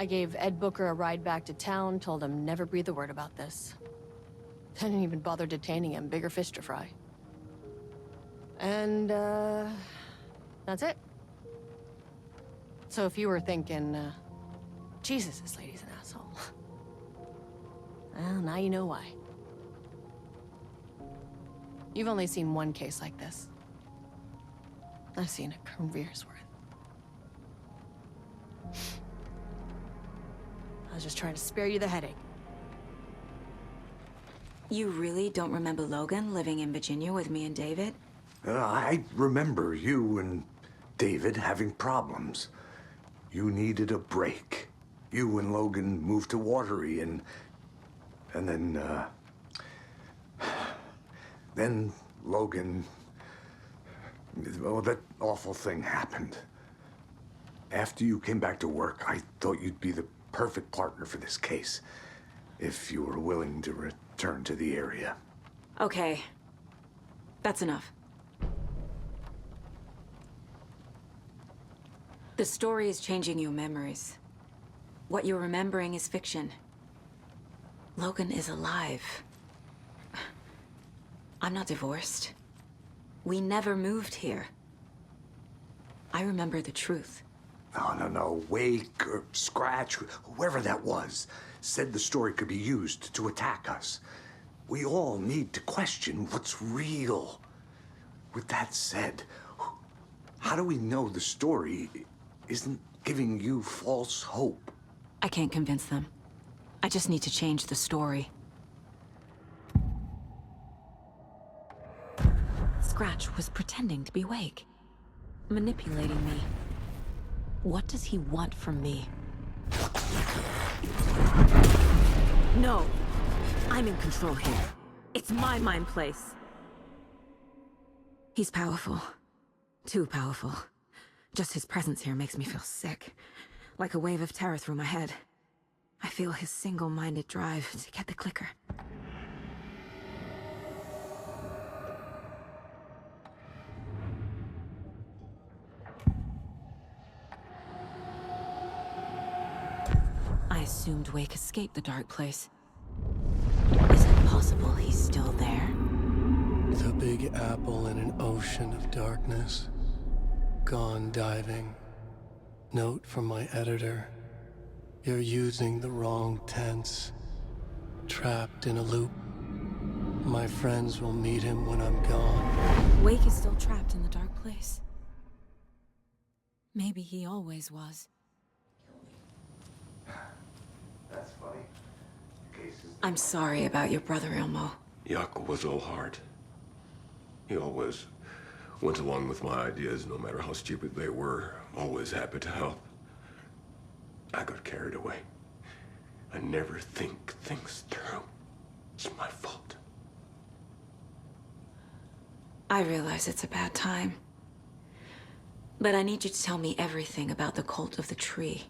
I gave Ed Booker a ride back to town, told him never breathe a word about this. Didn't even bother detaining him, bigger fish to fry. And, that's it. So if you were thinking, Jesus, this lady's an asshole. Well, now you know why. You've only seen one case like this. I've seen a career's worth. I was just trying to spare you the headache. You really don't remember Logan living in Virginia with me and David? I remember you and David having problems. You needed a break. You and Logan moved to Watery and then Logan, well, that awful thing happened. After you came back to work, I thought you'd be the perfect partner for this case, if you were willing to return to the area. Okay. That's enough. The story is changing your memories. What you're remembering is fiction. Logan is alive. I'm not divorced. We never moved here. I remember the truth. No. Wake or Scratch, whoever that was, said the story could be used to attack us. We all need to question what's real. With that said, how do we know the story isn't giving you false hope? I can't convince them. I just need to change the story. Scratch was pretending to be Wake, manipulating me. What does he want from me? No! I'm in control here. It's my mind place. He's powerful. Too powerful. Just his presence here makes me feel sick. Like a wave of terror through my head. I feel his single-minded drive to get the clicker. I assumed Wake escaped the dark place. Is it possible he's still there? The Big Apple in an ocean of darkness. Gone diving. Note from my editor. You're using the wrong tense. Trapped in a loop. My friends will meet him when I'm gone. Wake is still trapped in the dark place. Maybe he always was. That's funny. I'm sorry about your brother, Elmo. Yaakov was all heart. He always went along with my ideas, no matter how stupid they were. Always happy to help. I got carried away. I never think things through. It's my fault. I realize it's a bad time. But I need you to tell me everything about the cult of the tree.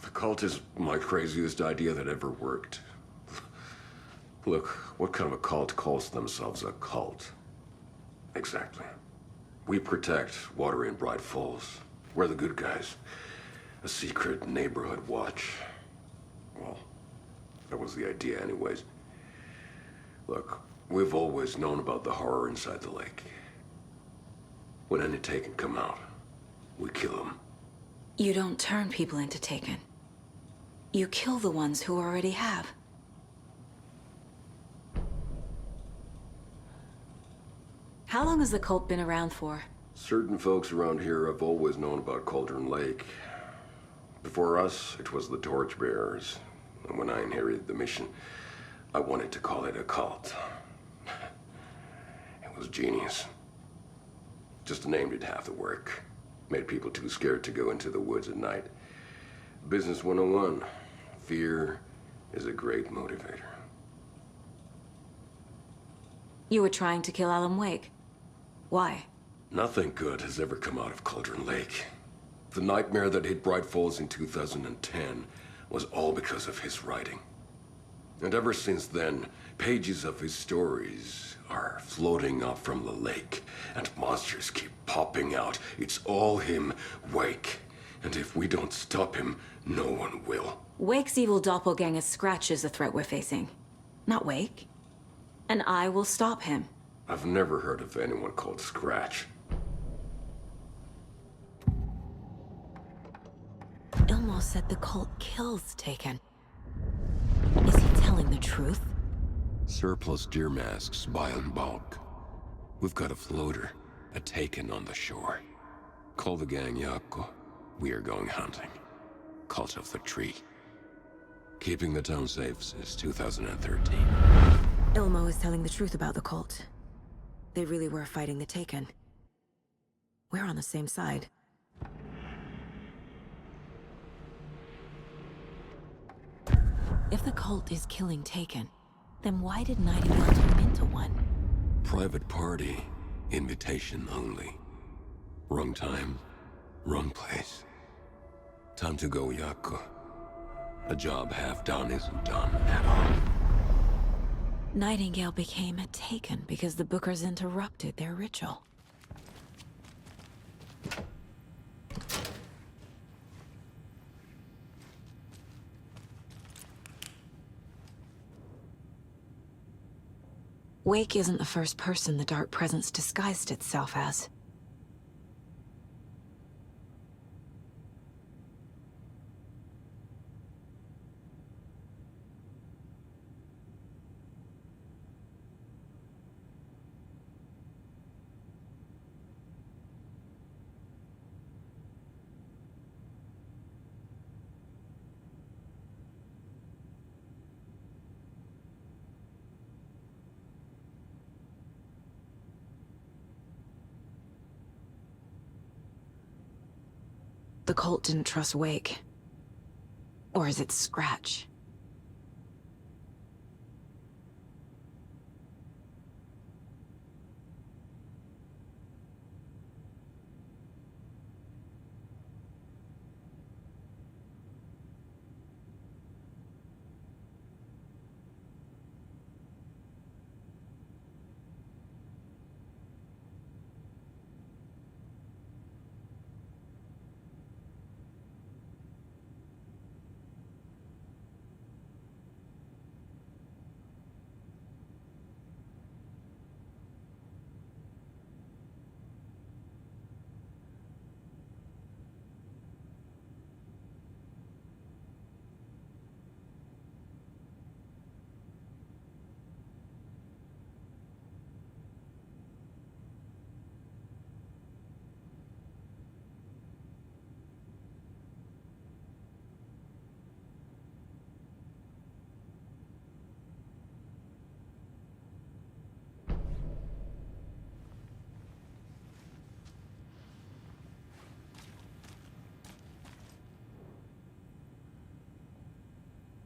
The cult is my craziest idea that ever worked. Look, what kind of a cult calls themselves a cult? Exactly. We protect Watery and Bright Falls. We're the good guys. A secret neighborhood watch. Well, that was the idea anyways. Look, we've always known about the horror inside the lake. When any Taken come out, we kill them. You don't turn people into Taken. You kill the ones who already have. How long has the cult been around for? Certain folks around here have always known about Cauldron Lake. Before us, it was the Torchbearers. And when I inherited the mission, I wanted to call it a cult. It was genius. Just a name did half the work. Made people too scared to go into the woods at night. Business 101. Fear is a great motivator. You were trying to kill Alan Wake. Why? Nothing good has ever come out of Cauldron Lake. The nightmare that hit Bright Falls in 2010 was all because of his writing. And ever since then, pages of his stories are floating up from the lake, and monsters keep popping out. It's all him, Wake. And if we don't stop him, no one will. Wake's evil doppelganger Scratch is the threat we're facing, not Wake. And I will stop him. I've never heard of anyone called Scratch. Ilmo said the cult kills Taken. Is he telling the truth? Surplus deer masks buy in bulk. We've got a floater, a Taken on the shore. Call the gang Yako. We are going hunting. Cult of the Tree. Keeping the town safe since 2013. Ilmo is telling the truth about the cult. They really were fighting the Taken. We're on the same side. If the cult is killing Taken, then why did Nightingale turn into one? Private party. Invitation only. Wrong time. Wrong place. Time to go, Yako. A job half done isn't done at all. Nightingale became a Taken because the Bookers interrupted their ritual. Wake isn't the first person the Dark Presence disguised itself as. The cult didn't trust Wake. Or is it Scratch?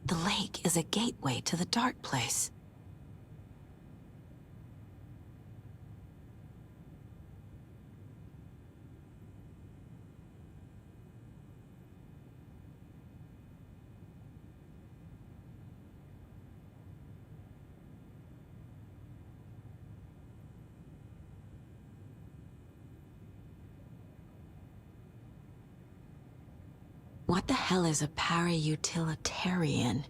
The lake is a gateway to the dark place. What the hell is a para-utilitarian?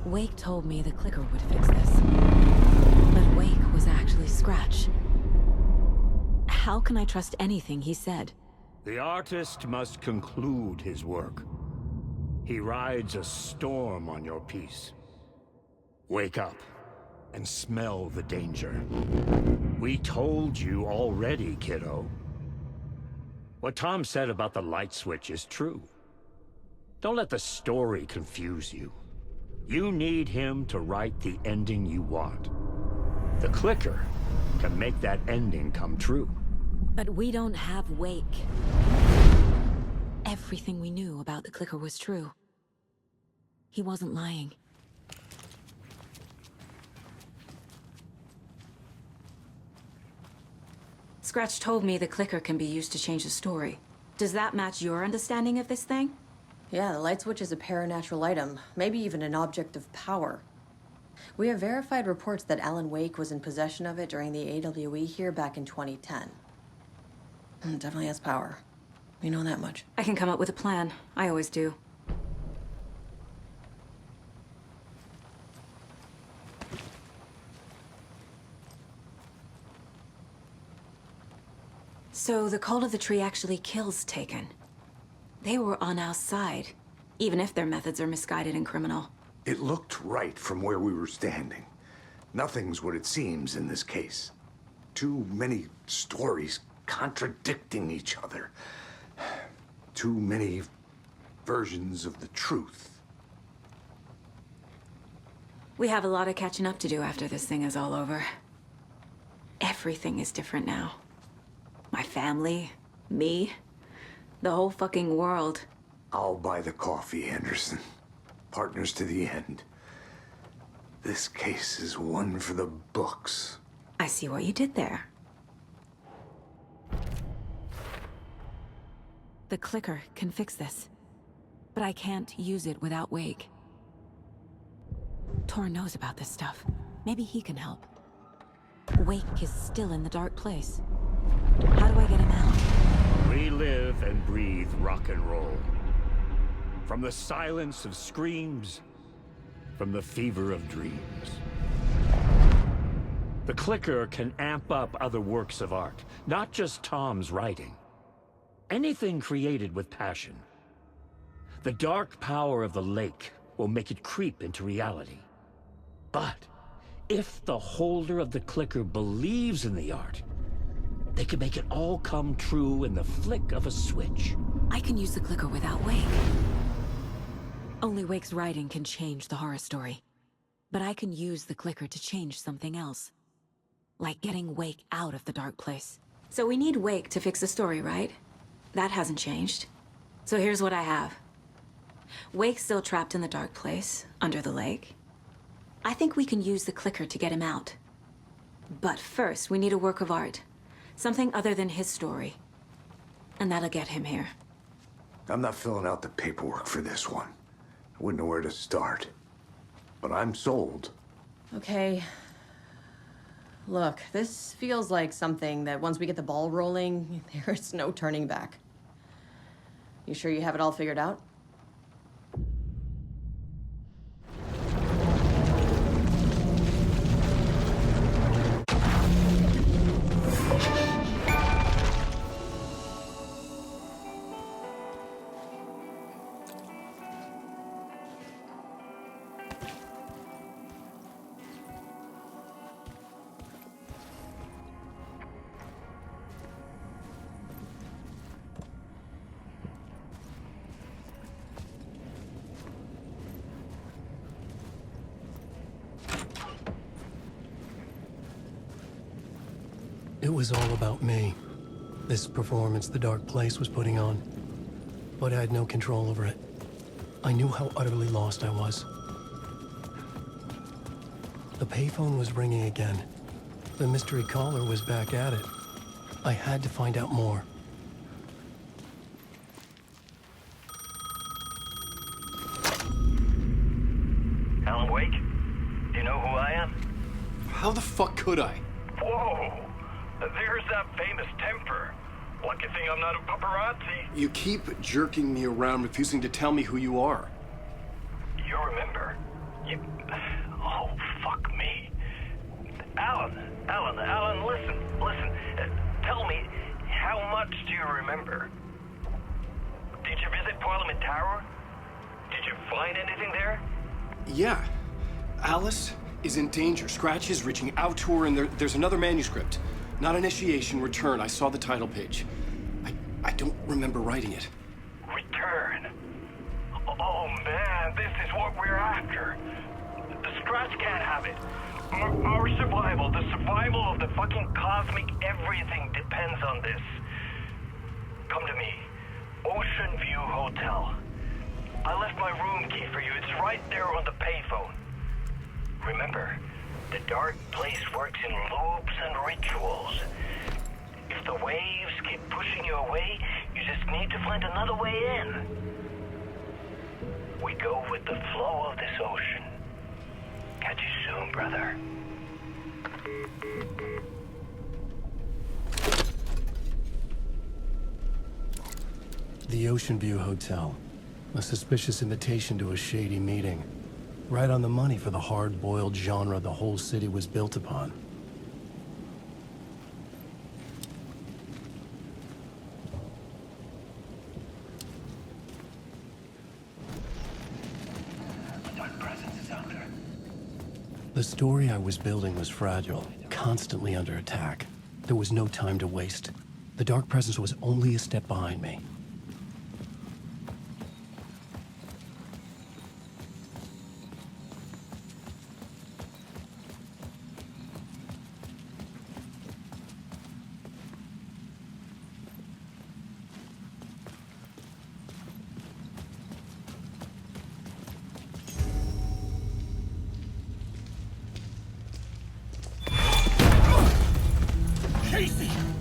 Wake told me the clicker would fix this. But Wake was actually Scratch. How can I trust anything he said? The artist must conclude his work. He rides a storm on your piece. Wake up. and smell the danger. We told you already, kiddo. What Tom said about the light switch is true. Don't let the story confuse you. You need him to write the ending you want. The clicker can make that ending come true. But we don't have Wake. Everything we knew about the clicker was true. He wasn't lying. Scratch told me the clicker can be used to change the story. Does that match your understanding of this thing? Yeah, the light switch is a paranatural item, maybe even an object of power. We have verified reports that Alan Wake was in possession of it during the AWE here back in 2010. It definitely has power. We know that much. I can come up with a plan. I always do. So the Cult of the Tree actually kills Taken. They were on our side, even if their methods are misguided and criminal. It looked right from where we were standing. Nothing's what it seems in this case. Too many stories contradicting each other. Too many versions of the truth. We have a lot of catching up to do after this thing is all over. Everything is different now. My family, me, the whole fucking world. I'll buy the coffee, Anderson. Partners to the end. This case is one for the books. I see what you did there. The clicker can fix this, but I can't use it without Wake. Tor knows about this stuff. Maybe he can help. Wake is still in the dark place. How do I get him out? We live and breathe rock and roll. From the silence of screams, from the fever of dreams. The clicker can amp up other works of art, not just Tom's writing. Anything created with passion. The dark power of the lake will make it creep into reality. But if the holder of the clicker believes in the art, they can make it all come true in the flick of a switch. I can use the clicker without Wake. Only Wake's writing can change the horror story. But I can use the clicker to change something else. Like getting Wake out of the dark place. So we need Wake to fix the story, right? That hasn't changed. So here's what I have. Wake's still trapped in the dark place, under the lake. I think we can use the clicker to get him out. But first, we need a work of art. Something other than his story. And that'll get him here. I'm not filling out the paperwork for this one. I wouldn't know where to start. But I'm sold. Okay. Look, this feels like something that once we get the ball rolling, there's no turning back. You sure you have it all figured out? It was all about me. This performance the dark place was putting on. But I had no control over it. I knew how utterly lost I was. The payphone was ringing again. The mystery caller was back at it. I had to find out more. Alan Wake? Do you know who I am? How the fuck could I? Whoa! There's that famous temper. Lucky thing I'm not a paparazzi. You keep jerking me around, refusing to tell me who you are. You remember? Oh, fuck me. Alan, listen. Tell me, how much do you remember? Did you visit Parliament Tower? Did you find anything there? Yeah. Alice, is in danger. Scratch is reaching out to her, and there's another manuscript. Not initiation, return. I saw the title page. I don't remember writing it. Return. Oh man, this is what we're after. The Scratch can't have it. Our survival, the survival of the fucking cosmic everything depends on this. Come to me. Ocean View Hotel. I left my room key for you. It's right there on the payphone. Remember, the dark place works in loops and rituals. If the waves keep pushing you away, you just need to find another way in. We go with the flow of this ocean. Catch you soon, brother. The Ocean View Hotel. A suspicious invitation to a shady meeting. Right on the money for the hard-boiled genre the whole city was built upon. The story I was building was fragile, constantly under attack. There was no time to waste. The Dark Presence was only a step behind me.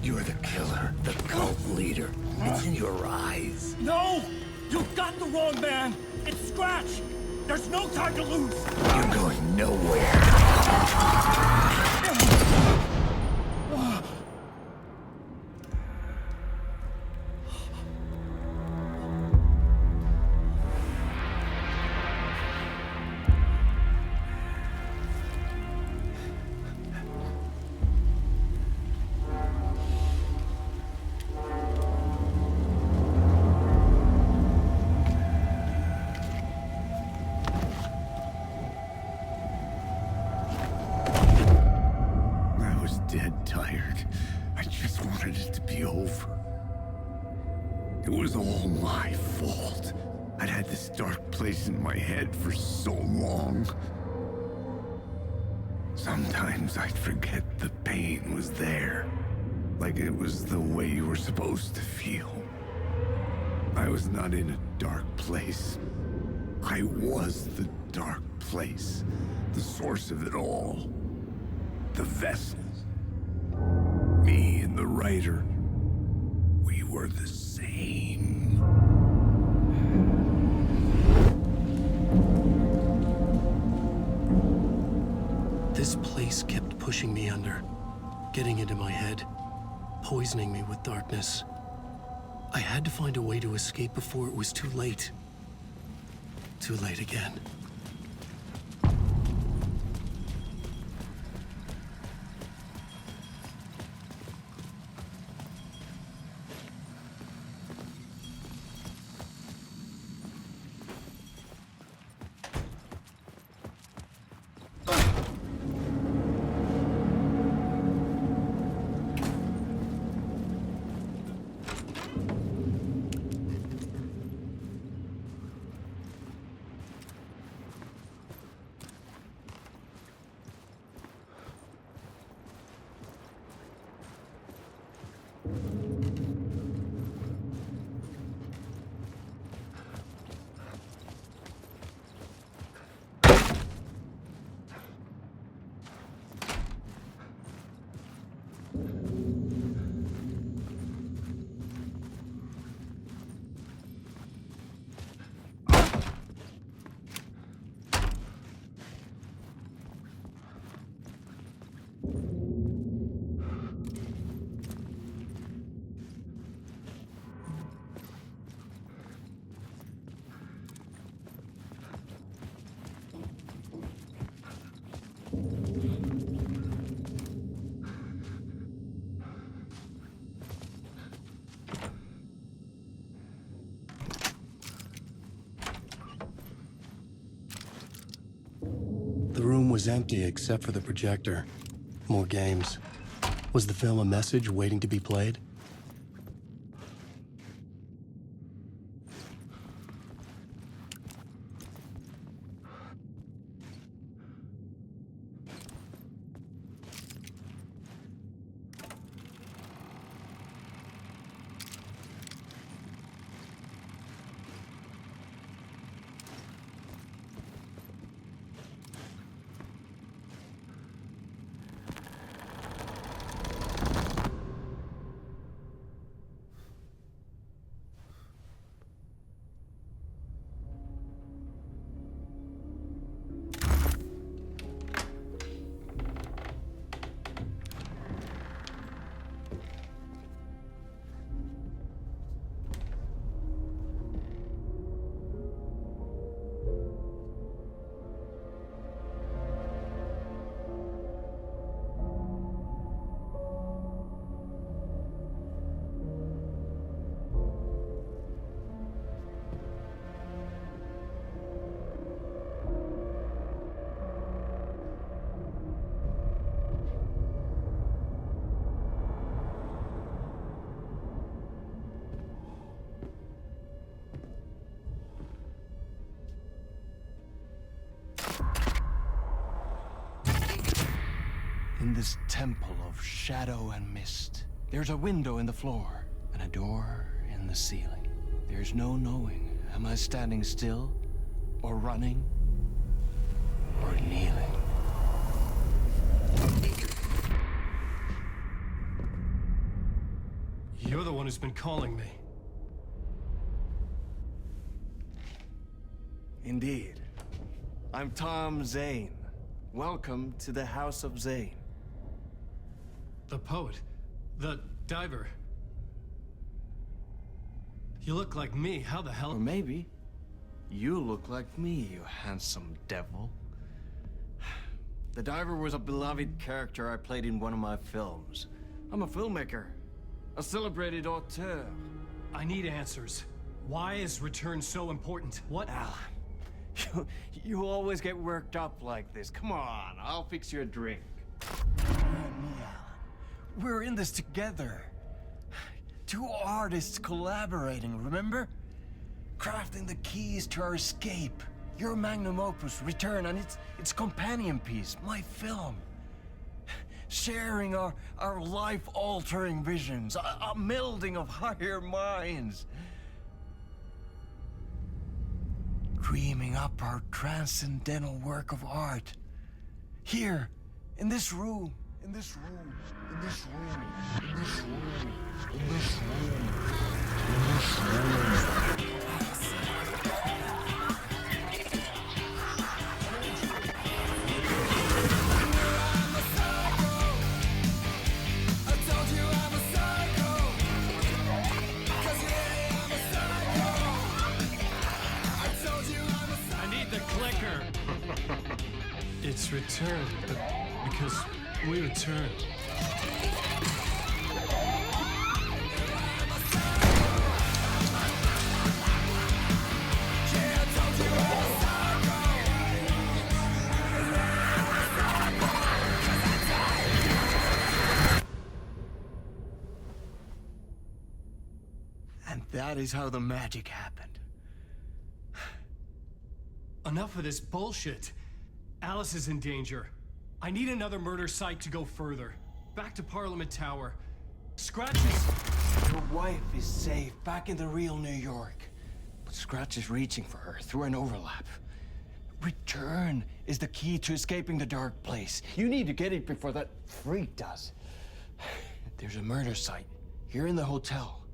You're the killer, the cult leader. It's in your eyes. No! You've got the wrong man! It's Scratch! There's no time to lose! You're going nowhere. Dead tired. I just wanted it to be over. It was all my fault. I'd had this dark place in my head for so long. Sometimes I'd forget the pain was there. Like it was the way you were supposed to feel. I was not in a dark place. I was the dark place. The source of it all. The vessel. Me and the writer, we were the same. This place kept pushing me under, getting into my head, poisoning me with darkness. I had to find a way to escape before it was too late. Too late again. was empty except for the projector. More games. Was the film a message waiting to be played? In this temple of shadow and mist, there's a window in the floor and a door in the ceiling. There's no knowing, am I standing still, or running, or kneeling? You're the one who's been calling me. Indeed. I'm Tom Zane. Welcome to the House of Zane. The poet. The diver. You look like me. How the hell? Or maybe you look like me, you handsome devil. The diver was a beloved character I played in one of my films. I'm a filmmaker, a celebrated auteur. I need answers. Why is Return so important? What? Alan, you always get worked up like this. Come on, I'll fix you a drink. We're in this together. Two artists collaborating, remember? Crafting the keys to our escape. Your magnum opus, Return, and its companion piece, my film. Sharing our life-altering visions, a melding of higher minds. Dreaming up our transcendental work of art. Here, in this room, in this room, in this room, in this room, in this room, in this room. It's Return, but because we return. And that is how the magic happened. Enough of this bullshit. Alice is in danger. I need another murder site to go further. Back to Parliament Tower. Scratch is... Your wife is safe, back in the real New York. But Scratch is reaching for her through an overlap. Return is the key to escaping the dark place. You need to get it before that freak does. There's a murder site here in the hotel.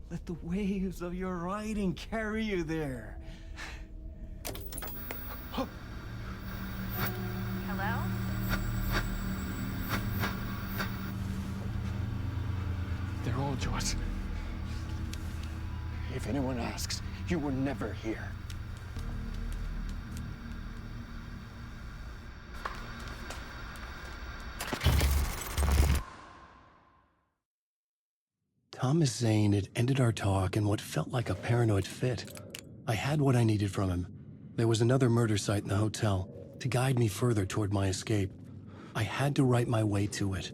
Let the waves of your writing carry you there. Hello? They're all yours. If anyone asks, you were never here. Thomas Zane had ended our talk in what felt like a paranoid fit. I had what I needed from him. There was another murder site in the hotel. to guide me further toward my escape. I had to write my way to it.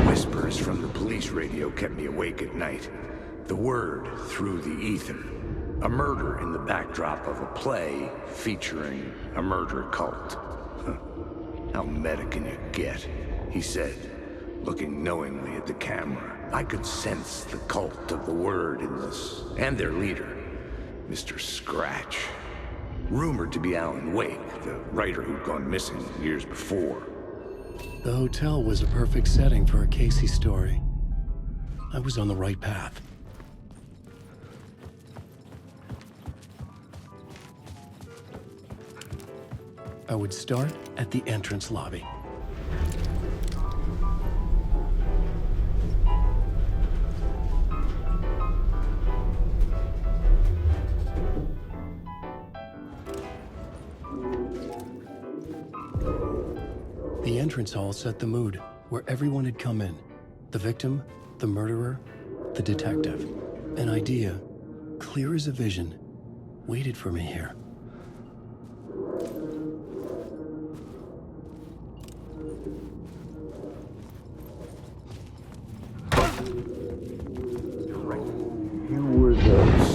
Whispers from the police radio kept me awake at night. The word through the ether. A murder in the backdrop of a play featuring a murder cult. How meta can you get? He said, looking knowingly at the camera. I could sense the cult of the word in this, and their leader, Mr. Scratch. Rumored to be Alan Wake, the writer who'd gone missing years before. The hotel was a perfect setting for a Casey story. I was on the right path. I would start at the entrance lobby. The entrance hall set the mood, where everyone had come in. The victim, the murderer, the detective. An idea, clear as a vision, waited for me here.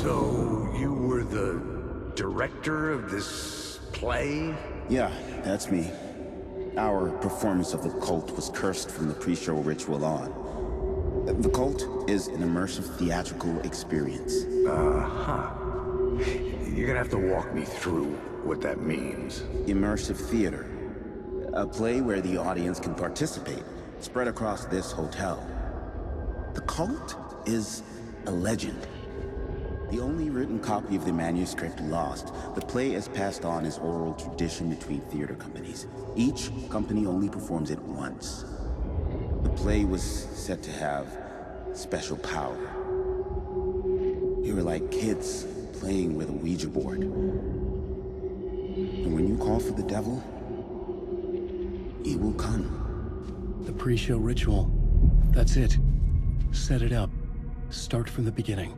So, you were the director of this play? Yeah, that's me. Our performance of the cult was cursed from the pre-show ritual on. The cult is an immersive theatrical experience. Uh-huh. You're gonna have to walk me through what that means. Immersive theater. A play where the audience can participate, spread across this hotel. The cult is a legend. The only written copy of the manuscript lost, the play is passed on as oral tradition between theater companies. Each company only performs it once. The play was said to have special power. We were like kids playing with a Ouija board. And when you call for the devil, he will come. The pre-show ritual. That's it. Set it up. Start from the beginning.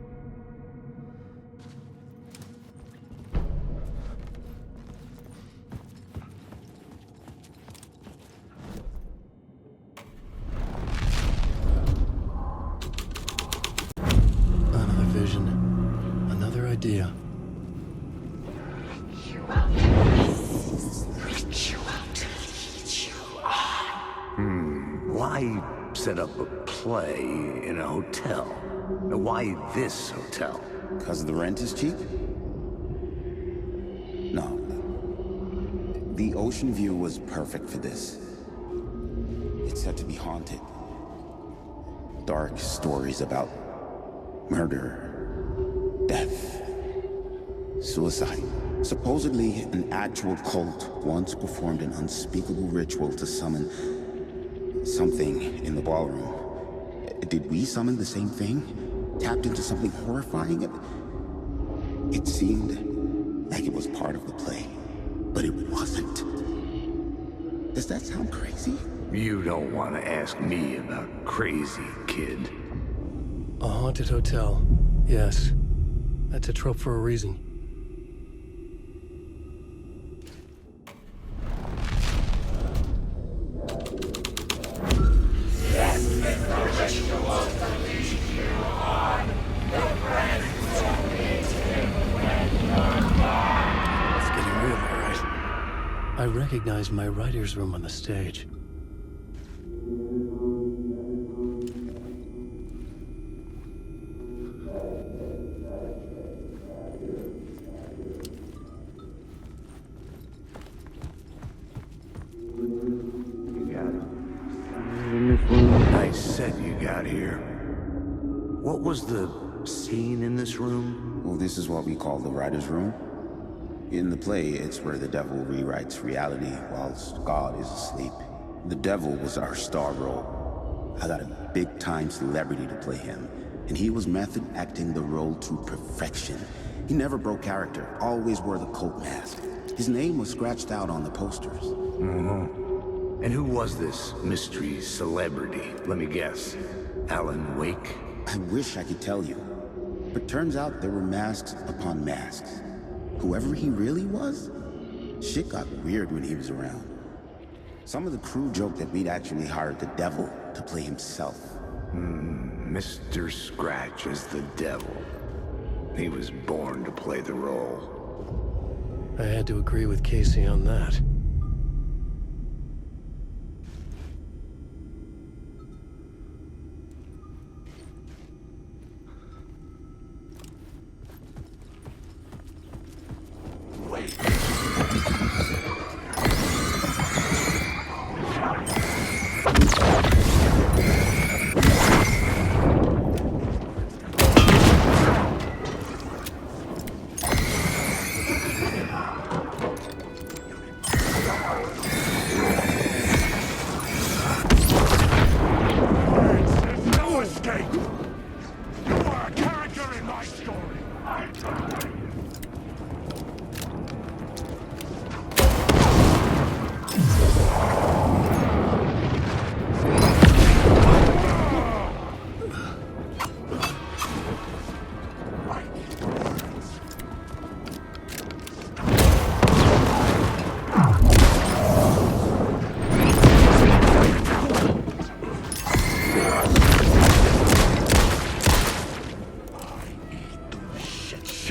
Another vision. Another idea. Why set up a play in a hotel? Why this hotel? Because the rent is cheap? No. The ocean view was perfect for this. It's said to be haunted. Dark stories about murder, death, suicide. Supposedly, an actual cult once performed an unspeakable ritual to summon something in the ballroom. Did we summon the same thing? Tapped into something horrifying? It seemed like it was part of the play, but it wasn't. Does that sound crazy? You don't want to ask me about crazy, kid. A haunted hotel. Yes. That's a trope for a reason. I recognized my writer's room on the stage. Nice set you got here. What was the scene in this room? Well, this is what we call the writer's room. In the play, it's where the devil rewrites reality whilst God is asleep. The devil was our star role. I got a big-time celebrity to play him, and he was method acting the role to perfection. He never broke character, always wore the cult mask. His name was scratched out on the posters. And who was this mystery celebrity? Let me guess. Alan Wake? I wish I could tell you, but turns out there were masks upon masks. Whoever he really was, shit got weird when he was around. Some of the crew joked that we'd actually hired the devil to play himself. Mr. Scratch as the devil. He was born to play the role. I had to agree with Casey on that.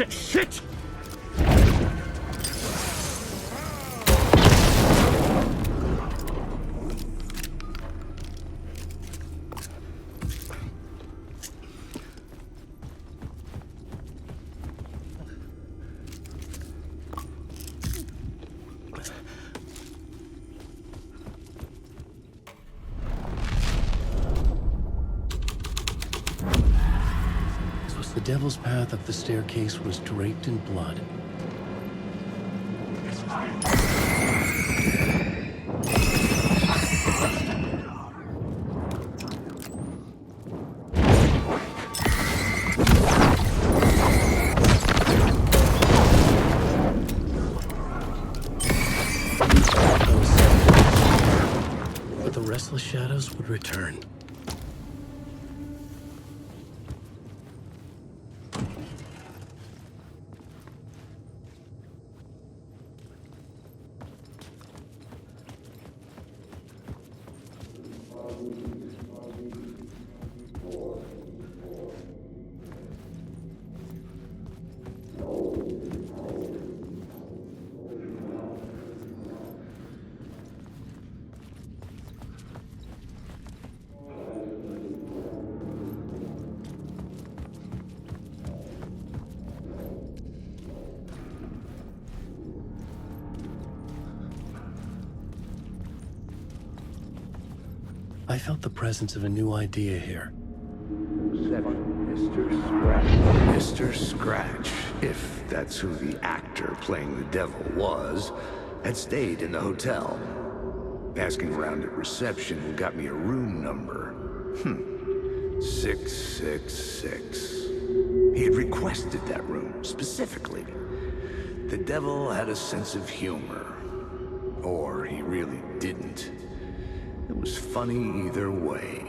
Shit! The devil's path up the staircase was draped in blood. But the restless shadows would return. I felt the presence of a new idea here. Mr. Scratch. Mr. Scratch, if that's who the actor playing the devil was, had stayed in the hotel. Asking around at reception got me a room number. 666. He had requested that room, specifically. The devil had a sense of humor. Or he really didn't. It was funny either way.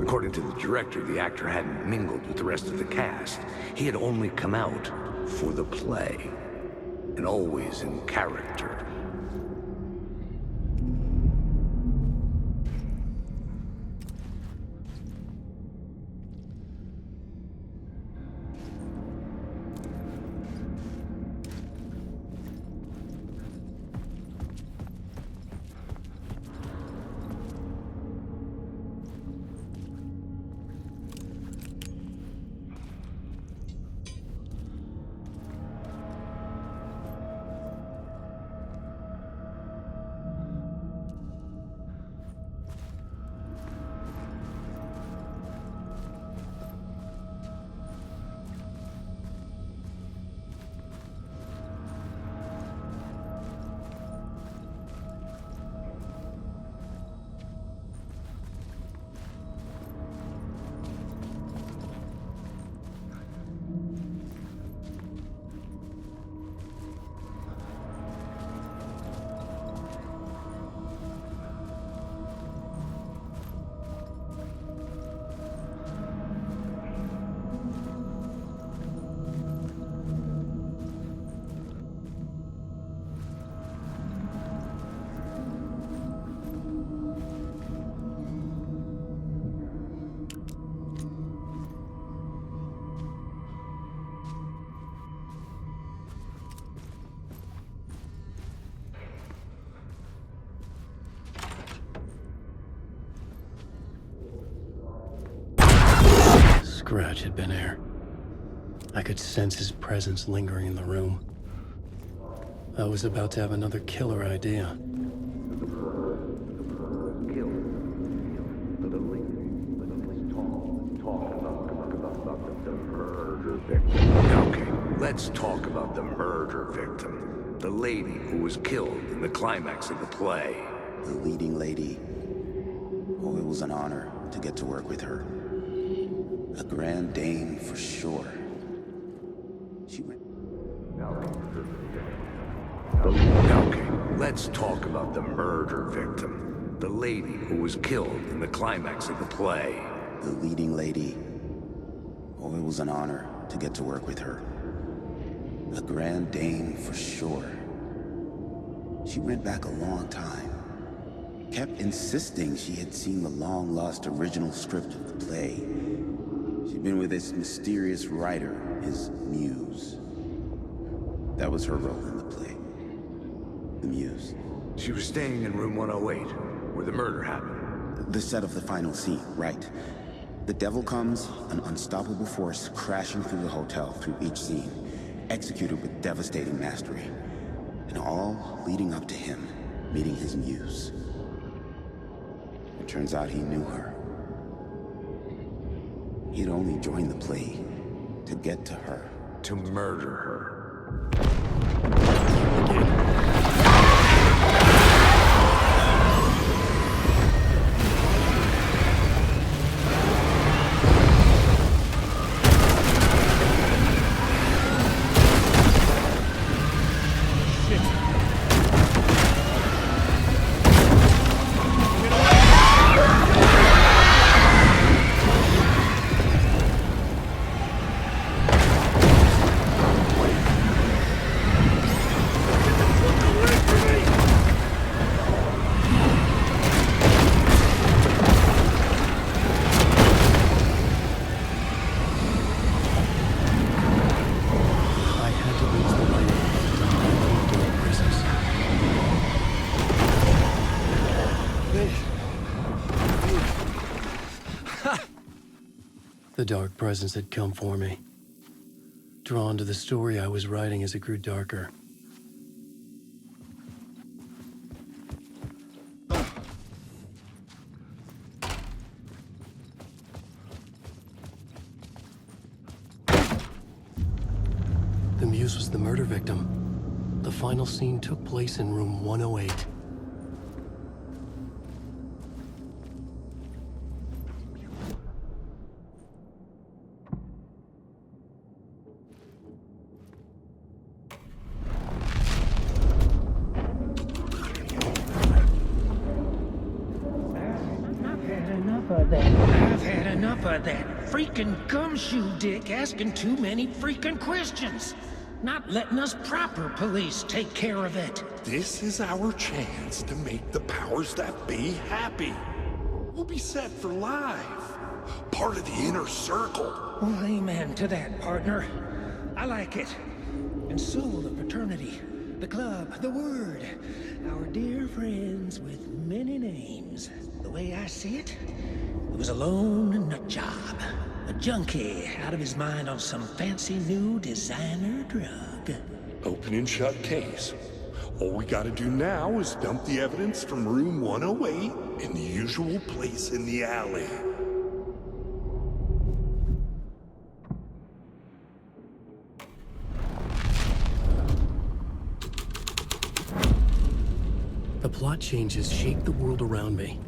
According to the director, the actor hadn't mingled with the rest of the cast. He had only come out for the play, and always in character. Scratch had been here. I could sense his presence lingering in the room. I was about to have another killer idea. Okay, let's talk about the murder victim. The lady who was killed in the climax of the play. The leading lady. Oh, it was an honor to get to work with her. A grand dame for sure. She went... Okay, let's talk about the murder victim. The lady who was killed in the climax of the play. The leading lady. Oh, it was an honor to get to work with her. A grand dame for sure. She went back a long time. Kept insisting she had seen the long-lost original script of the play. She'd been with this mysterious writer, his muse. That was her role in the play. The muse. She was staying in room 108, where the murder happened. The set of the final scene, right. The devil comes, an unstoppable force crashing through the hotel through each scene, executed with devastating mastery. And all leading up to him meeting his muse. It turns out he knew her. He'd only joined the play to get to her. To murder her. The dark presence had come for me, drawn to the story I was writing as it grew darker. The muse was the murder victim. The final scene took place in room 108. I've had enough of that freaking gumshoe dick asking too many freaking questions. Not letting us proper police take care of it. This is our chance to make the powers that be happy. We'll be set for life. Part of the inner circle. Well, amen to that, partner. I like it. And so the fraternity, the club, the word. Our dear friends with many names. The way I see it, it was a lone nut job. A junkie out of his mind on some fancy new designer drug. Open and shut case. All we gotta do now is dump the evidence from room 108 in the usual place in the alley. The plot changes shaped the world around me.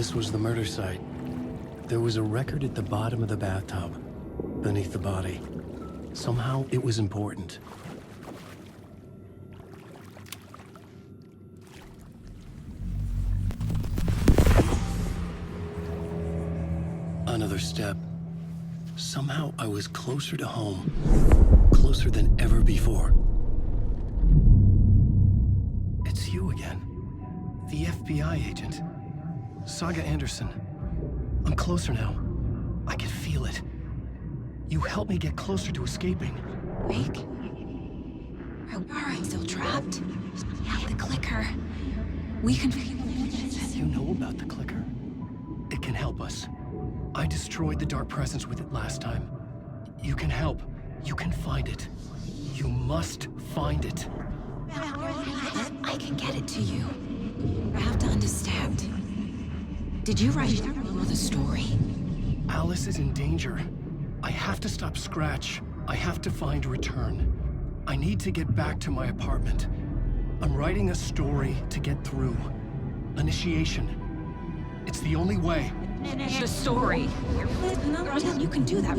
This was the murder site. There was a record at the bottom of the bathtub, beneath the body. Somehow it was important. Another step. Somehow I was closer to home. Closer than ever before. It's you again. The FBI agent. Saga Anderson. I'm closer now. I can feel it. You helped me get closer to escaping. Wake? Are I still trapped? The clicker. We can... You know about the clicker? It can help us. I destroyed the dark presence with it last time. You can help. You can find it. You must find it. I can get it to you. I have to understand. Did you write the story? Alice is in danger. I have to stop Scratch. I have to find Return. I need to get back to my apartment. I'm writing a story to get through. Initiation. It's the only way. The story. You can do that.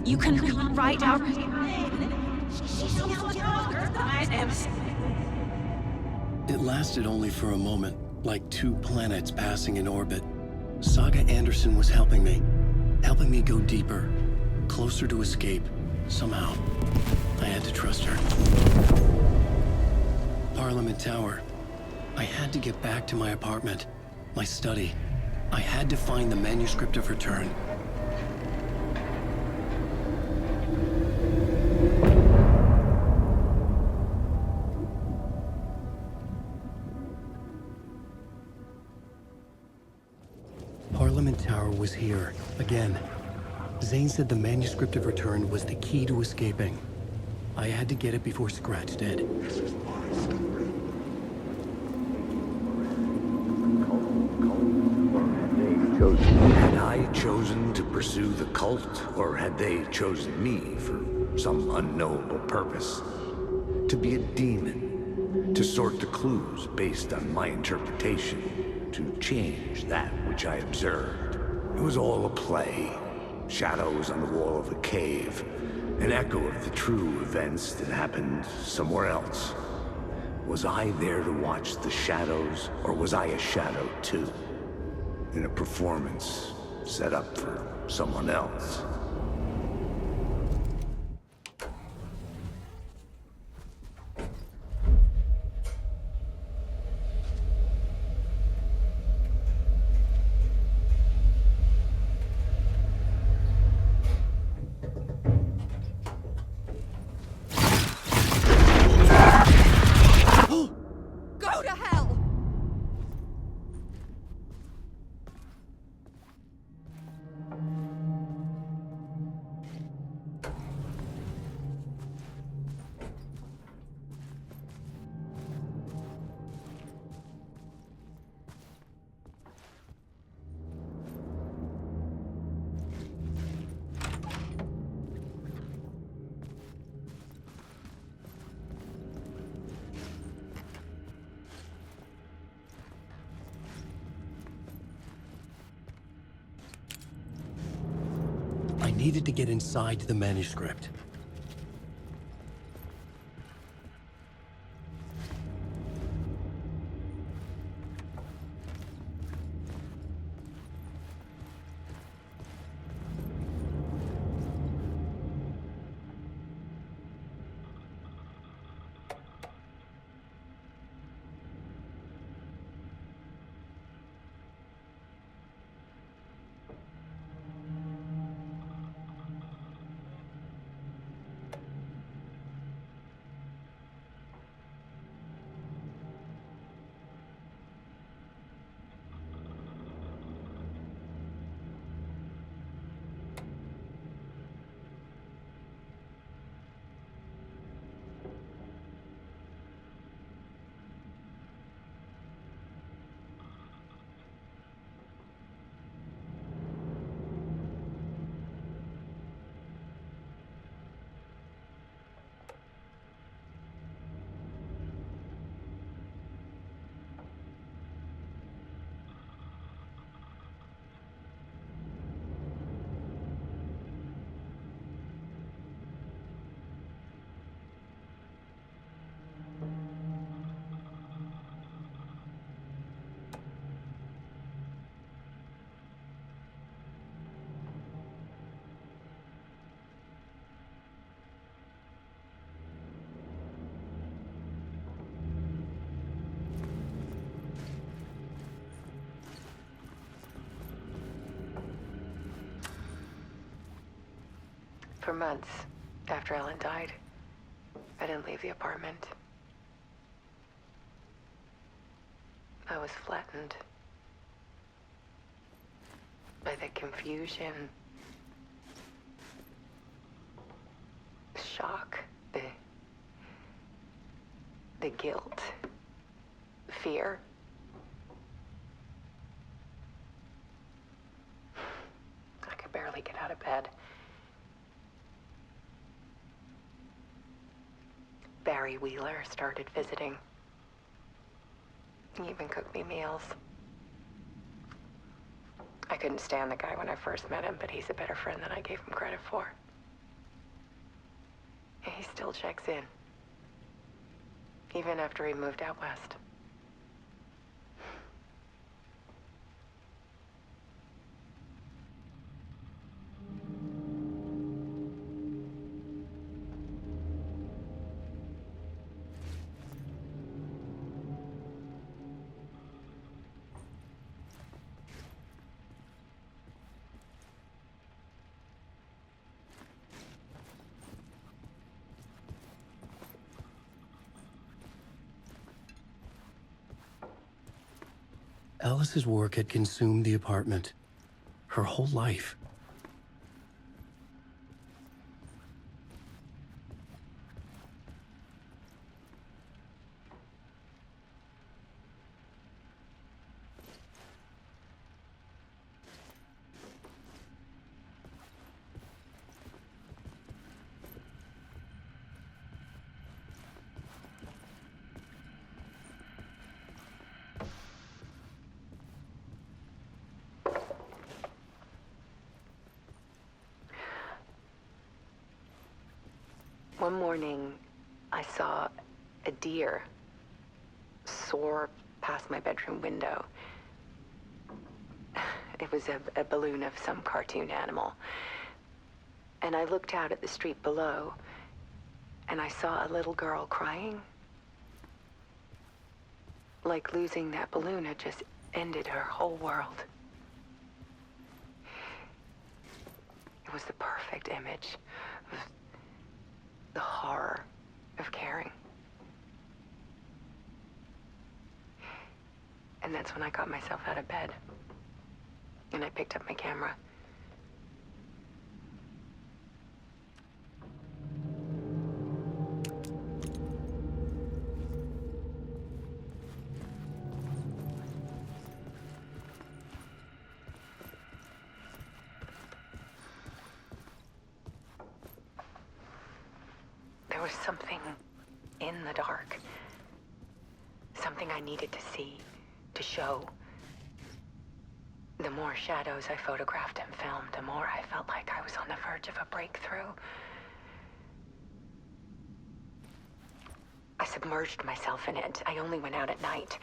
You can write out... It lasted only for a moment, like two planets passing in orbit. Saga Anderson was helping me go deeper, closer to escape, somehow. I had to trust her. Parliament Tower. I had to get back to my apartment, my study. I had to find the manuscript of Return. Parliament Tower was here, again. Zane said the manuscript of Return was the key to escaping. I had to get it before Scratch did. Had I chosen to pursue the cult, or had they chosen me for some unknowable purpose? To be a demon, to sort the clues based on my interpretation, to change that which I observed. It was all a play. Shadows on the wall of a cave, an echo of the true events that happened somewhere else. Was I there to watch the shadows, or was I a shadow too? In a performance set up for someone else. Go to hell! I needed to get inside the manuscript. For months after Ellen died, I didn't leave the apartment. I was flattened by the confusion, the shock, the guilt, fear. I could barely get out of bed. Barry Wheeler started visiting. He even cooked me meals. I couldn't stand the guy when I first met him, but he's a better friend than I gave him credit for. And he still checks in, even after he moved out west. Alice's work had consumed the apartment. Her whole life. One morning, I saw a deer soar past my bedroom window. It was a balloon of some cartoon animal. And I looked out at the street below, and I saw a little girl crying. Like losing that balloon had just ended her whole world. It was the perfect image of the horror of caring. And that's when I got myself out of bed. And I picked up my camera. There was something in the dark. Something I needed to see, to show. The more shadows I photographed and filmed, the more I felt like I was on the verge of a breakthrough. I submerged myself in it. I only went out at night.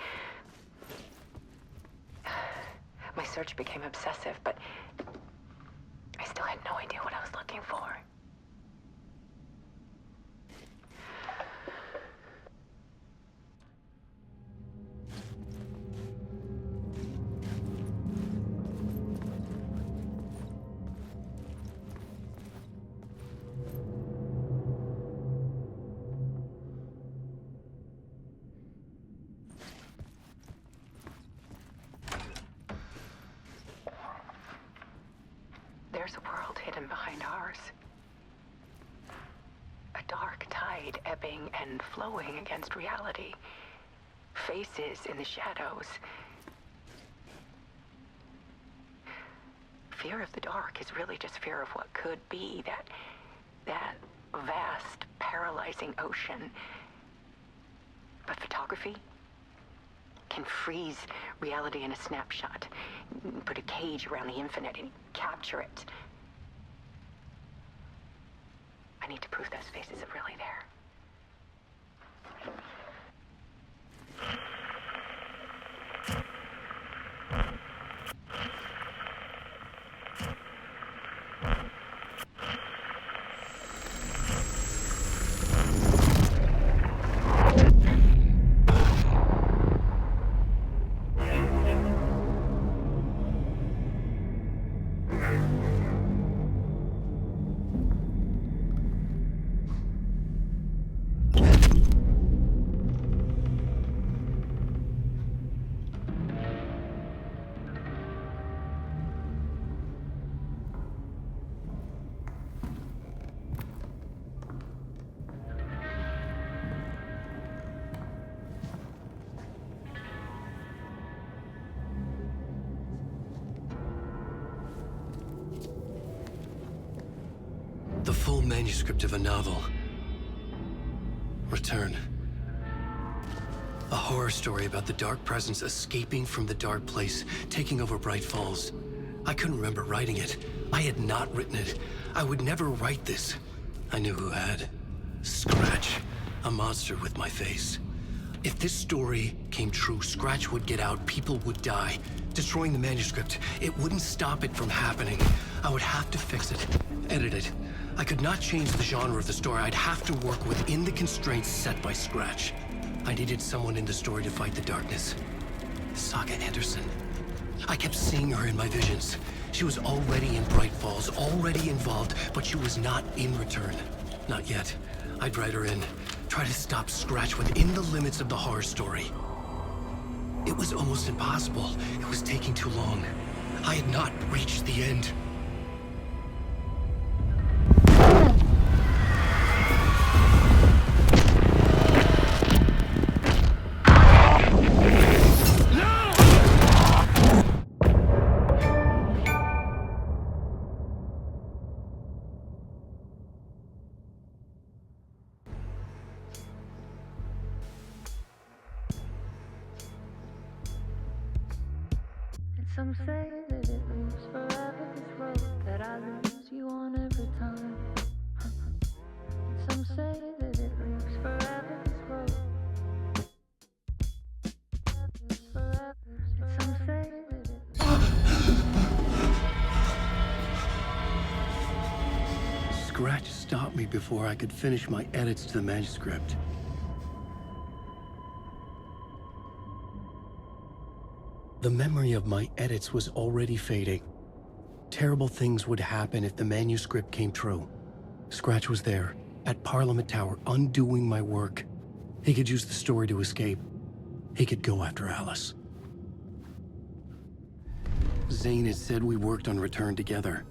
My search became obsessive, but I still had no idea what I was looking for. There's a world hidden behind ours. A dark tide ebbing and flowing against reality. Faces in the shadows. Fear of the dark is really just fear of what could be, that vast, paralyzing ocean. But photography can freeze reality in a snapshot, put a cage around the infinite and capture it. I need to prove those faces are really there. manuscript of a novel. Return. A horror story about the dark presence escaping from the dark place, taking over Bright Falls. I couldn't remember writing it. I had not written it. I would never write this. I knew who had. Scratch. A monster with my face. If this story came true, Scratch would get out, people would die. Destroying the manuscript, it wouldn't stop it from happening. I would have to fix it, edit it. I could not change the genre of the story. I'd have to work within the constraints set by Scratch. I needed someone in the story to fight the darkness. Saga Anderson. I kept seeing her in my visions. She was already in Bright Falls, already involved, but she was not in Return. Not yet. I'd write her in. Try to stop Scratch within the limits of the horror story. It was almost impossible. It was taking too long. I had not reached the end. Some say that it moves forever, this road that I lose you on every time. Some say that it moves forever, this road. Some say that it Scratch stopped me before I could finish my edits to the manuscript. The memory of my edits was already fading. Terrible things would happen if the manuscript came true. Scratch was there, at Parliament Tower, undoing my work. He could use the story to escape. He could go after Alice. Zane had said we worked on Return together.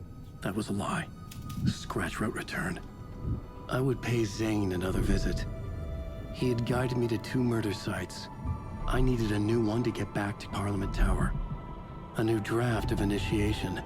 That was a lie. Scratch wrote Return. I would pay Zane another visit. He had guided me to 2 murder sites. I needed a new one to get back to Parliament Tower. A new draft of initiation.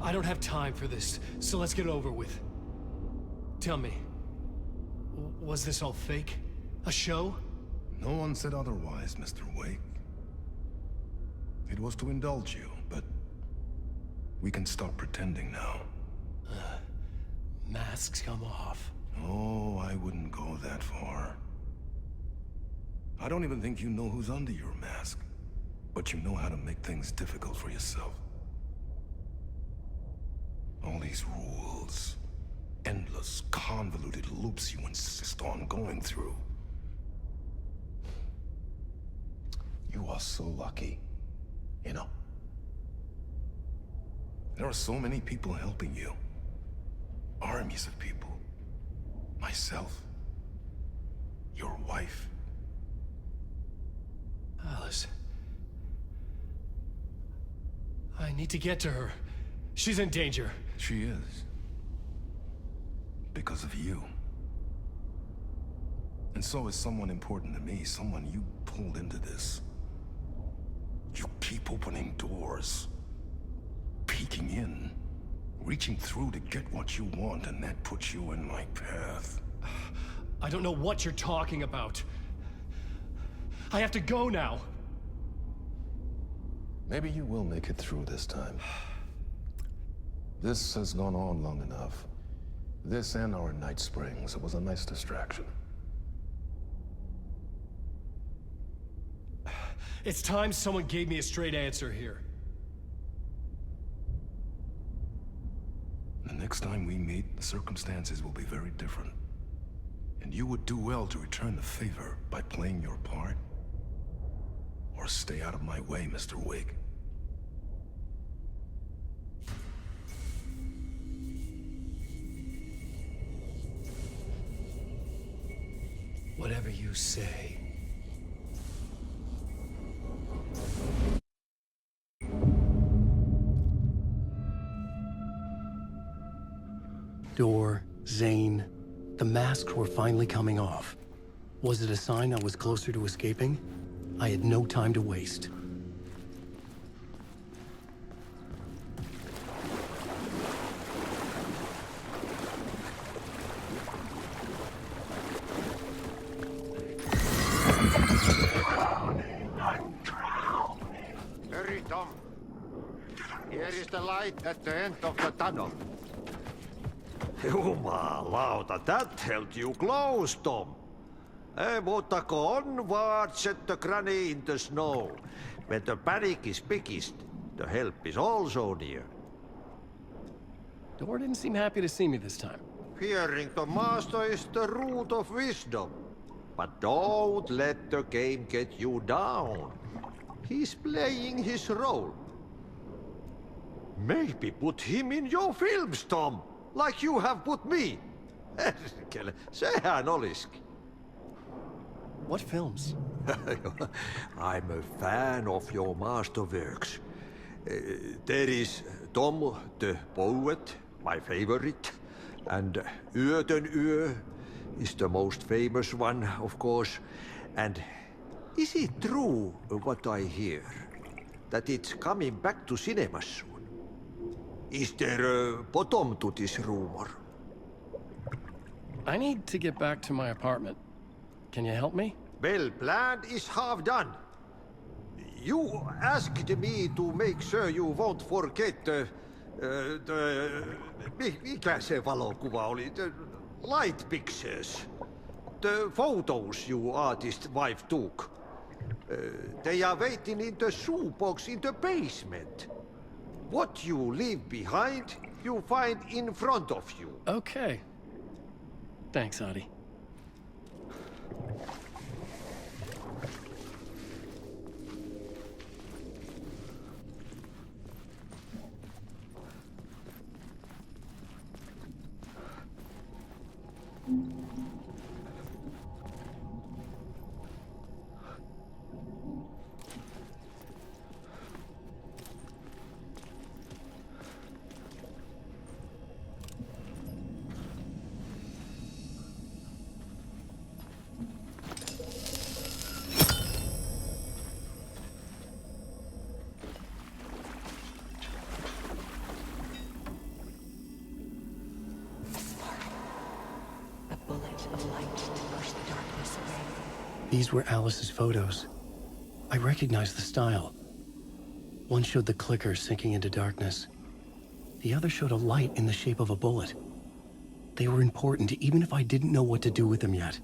I don't have time for this, so let's get it over with. Tell me, was this all fake? A show? No one said otherwise, Mr. Wake. It was to indulge you, but we can stop pretending now. Masks come off. Oh, I wouldn't go that far. I don't even think you know who's under your mask, but you know how to make things difficult for yourself. All these rules, endless, convoluted loops you insist on going through. You are so lucky, you know. There are so many people helping you. Armies of people. Myself. Your wife. Alice. I need to get to her. She's in danger. She is. Because of you. And so is someone important to me, someone you pulled into this. You keep opening doors. Peeking in. Reaching through to get what you want, and that puts you in my path. I don't know what you're talking about. I have to go now. Maybe you will make it through this time. This has gone on long enough. This and our night springs. It was a nice distraction. It's time someone gave me a straight answer here. The next time we meet, the circumstances will be very different. And you would do well to return the favor by playing your part. Or stay out of my way, Mr. Wake. Whatever you say. Door, Zane, the masks were finally coming off. Was it a sign I was closer to escaping? I had no time to waste. Hurry, Tom. Here is the light at the end of the tunnel. Jumalauta, that held you close, Tom. Mutta go onward, set the granny in the snow. When the panic is biggest, the help is also near. Door didn't seem happy to see me this time. Fearing the master is the root of wisdom. But don't let the game get you down. He's playing his role. Maybe put him in your films, Tom. Like you have put me. Sehän olisikin. What films? I'm a fan of your masterworks. There is Tom the Poet, my favorite. And Yötön Yö is the most famous one, of course. And is it true what I hear? That it's coming back to cinemas soon? Is there a bottom to this rumor? I need to get back to my apartment. Can you help me? Well, plan is half done. You asked me to make sure you won't forget mikä se valokuva oli? The light pictures. The photos you artist wife took. They are waiting in the shoebox in the basement. What you leave behind, you find in front of you. Okay. Thanks, Adi. These were Alice's photos. I recognized the style. One showed the clicker sinking into darkness. The other showed a light in the shape of a bullet. They were important even if I didn't know what to do with them yet.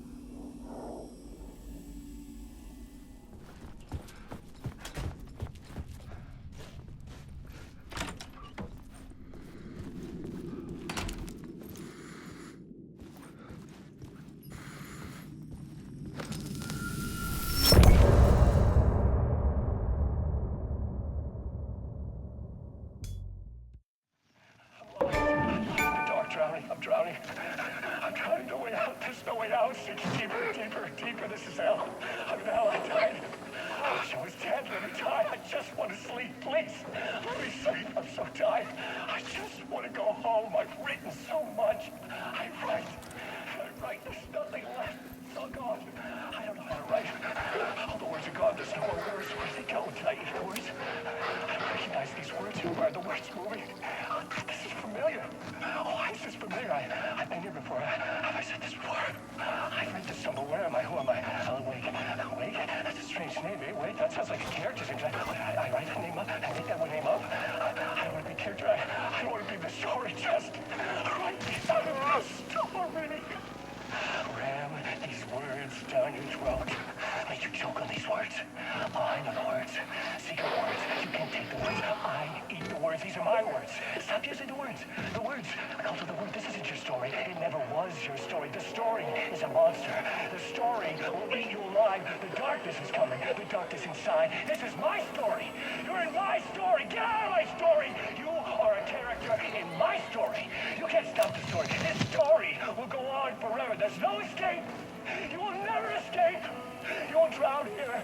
I'm drowning. I'm drowning. No way out. There's no way out. It's deeper, deeper, deeper. This is hell. I'm in hell. I died. I wish I was dead. Let me die. I just want to sleep. Please. Let me sleep. I'm so tired. I just want to go home. I've written so much. I write. There's nothing left. It's all gone. I don't know how to write. All the words are gone. There's no more words. Where do they go? Did I eat words? I recognize these words. Who are the words moving? This is familiar. on your throat. Make you choke on these words. Oh, I know the words. Secret words. You can't take the words. I eat the words. These are my words. Stop using the words. The words. I call for the word. This isn't your story. It never was your story. The story is a monster. The story will eat you alive. The darkness is coming. The darkness inside. This is my story. You're in my story. Get out of my story. You are a character in my story. You can't stop the story. This story will go on forever. There's no escape. You will never escape. You will drown here.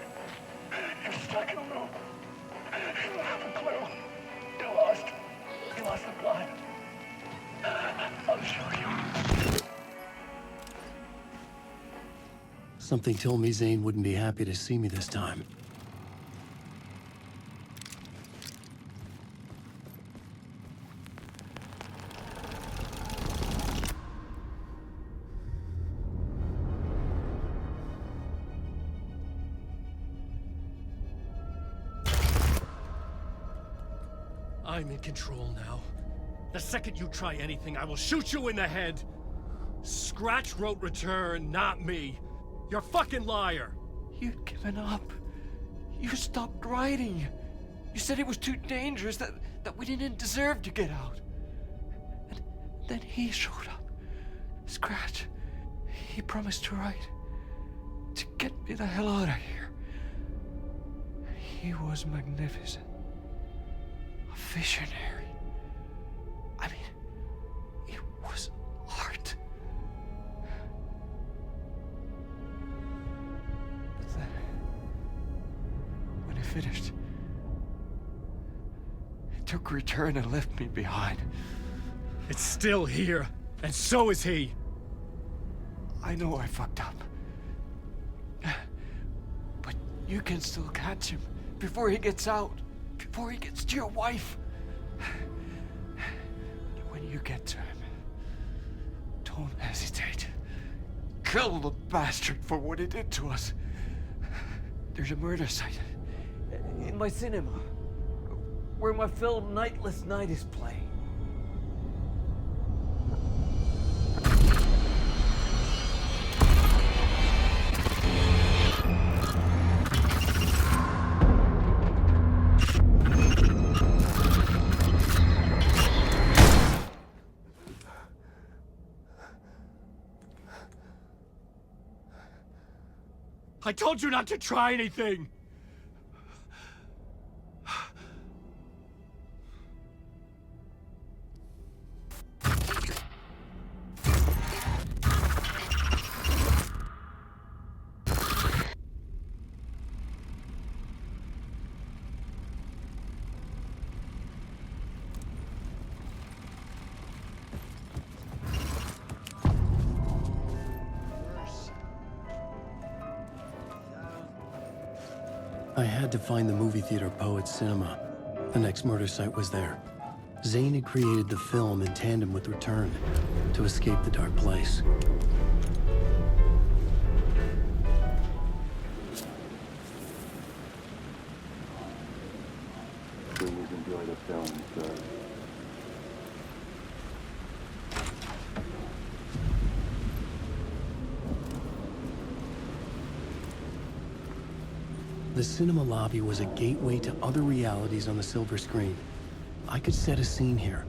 You're stuck in a loop. You don't have a clue. You're lost. You lost the plot. I'll show you. Something told me Zane wouldn't be happy to see me this time. I'm in control now. The second you try anything, I will shoot you in the head. Scratch wrote return, not me. You're a fucking liar. You'd given up. You stopped writing. You said it was too dangerous, that we didn't deserve to get out. And then he showed up. Scratch. He promised to write. To get me the hell out of here. He was magnificent. A visionary. I mean, it was art. But then, when it finished, it took a return and left me behind. It's still here, and so is he. I know I fucked up. But you can still catch him before he gets out. Before he gets to your wife. And when you get to him, don't hesitate. Kill the bastard for what he did to us. There's a murder site in my cinema where my film Nightless Night is playing. I told you not to try anything! I had to find the movie theater Poet Cinema. The next murder site was there. Zane had created the film in tandem with Return to escape the dark place. Please enjoy the film, sir. The cinema lobby was a gateway to other realities on the silver screen. I could set a scene here.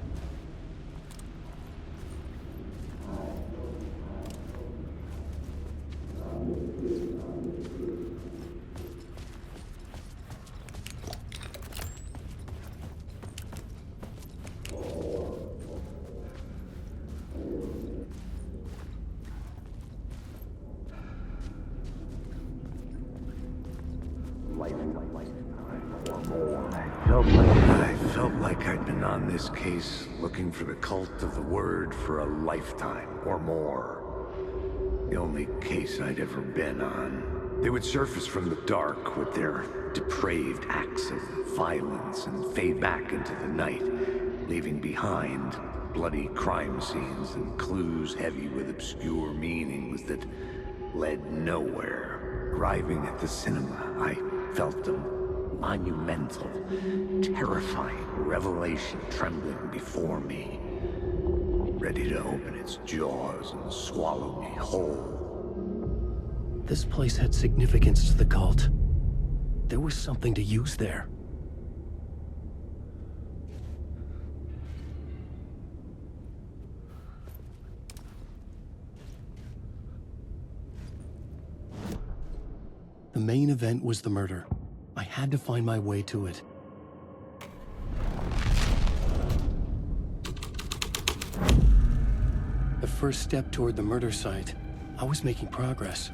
I felt like I'd been on this case looking for the cult of the word for a lifetime or more. The only case I'd ever been on. They would surface from the dark with their depraved acts of violence and fade back into the night, leaving behind bloody crime scenes and clues heavy with obscure meanings that led nowhere. Arriving at the cinema, I felt a monumental, terrifying revelation trembling before me, ready to open its jaws and swallow me whole. This place had significance to the cult. There was something to use there. The main event was the murder. I had to find my way to it. The first step toward the murder site. I was making progress.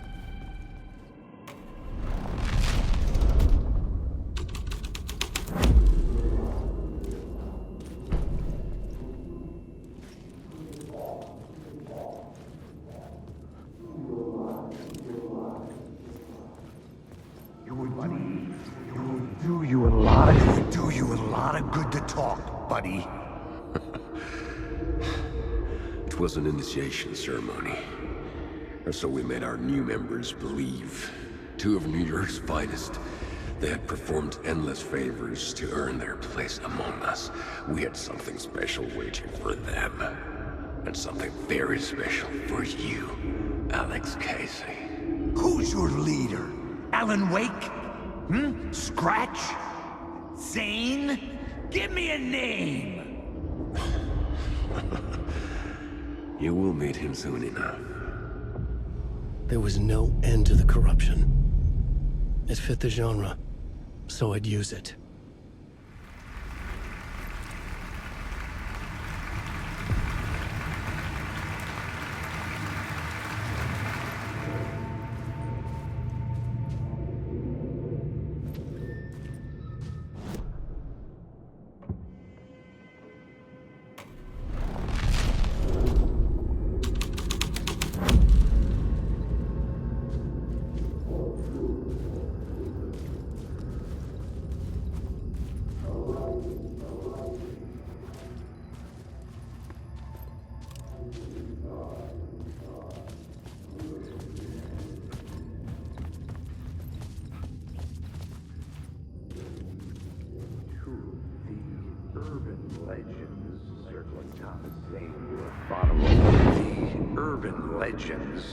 Do you a lot of good to talk, buddy. It was an initiation ceremony. Or so we made our new members believe. Two of New York's finest. They had performed endless favors to earn their place among us. We had something special waiting for them. And something very special for you, Alex Casey. Who's your leader? Alan Wake? Scratch? Zane? Give me a name! You will meet him soon enough. There was no end to the corruption. It fit the genre, so I'd use it.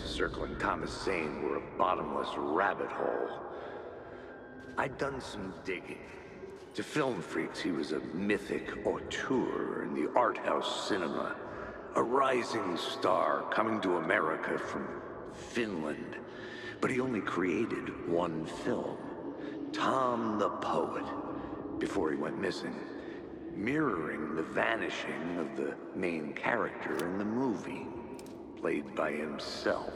Circling Thomas Zane were a bottomless rabbit hole. I'd done some digging. To film freaks, he was a mythic auteur in the art house cinema. A rising star coming to America from Finland. But he only created one film, Tom the Poet, before he went missing, mirroring the vanishing of the main character in the movie, played by himself.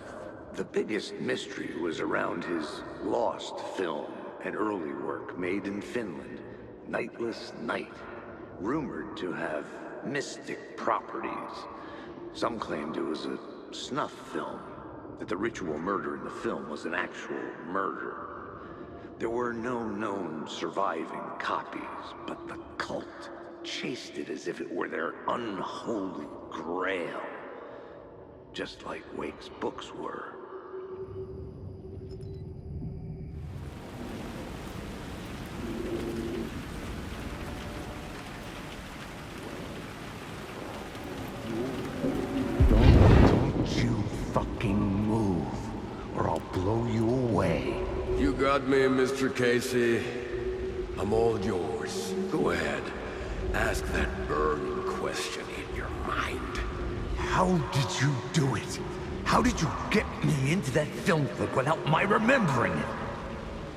The biggest mystery was around his lost film, an early work made in Finland, Nightless Night, rumored to have mystic properties. Some claimed it was a snuff film, that the ritual murder in the film was an actual murder. There were no known surviving copies, but the cult chased it as if it were their unholy grail, just like Wake's books were. Don't you fucking move, or I'll blow you away. You got me, Mr. Casey. I'm all yours. Go ahead. Ask that burning question in your mind. How did you do it? How did you get me into that film clip without my remembering it?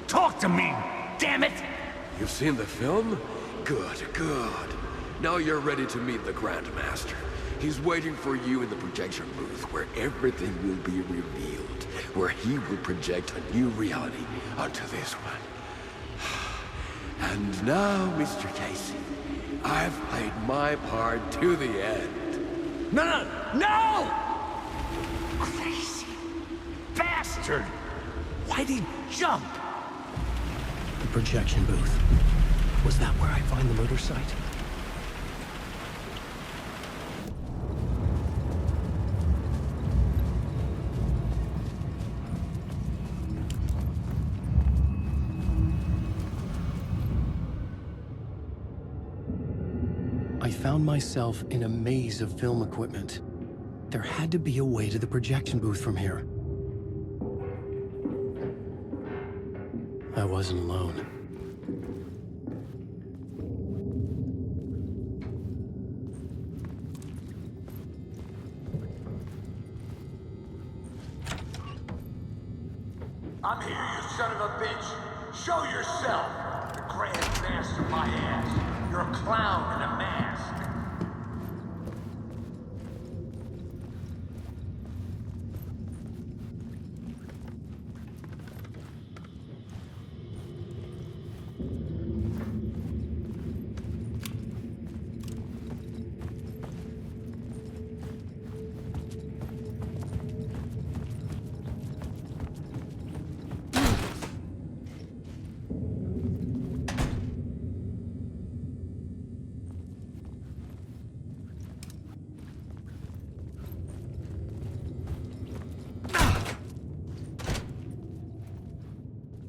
Talk to me, damn it! You've seen the film? Good, good. Now you're ready to meet the Grandmaster. He's waiting for you in the projection booth where everything will be revealed, where he will project a new reality onto this one. And now, Mr. Casey, I've played my part to the end. No! Crazy bastard! Why'd he jump? The projection booth. Was that where I find the murder site? I found myself in a maze of film equipment. There had to be a way to the projection booth from here. I wasn't alone. I'm here, you son of a bitch. Show yourself. The Grand Master my ass. You're a clown in a mask.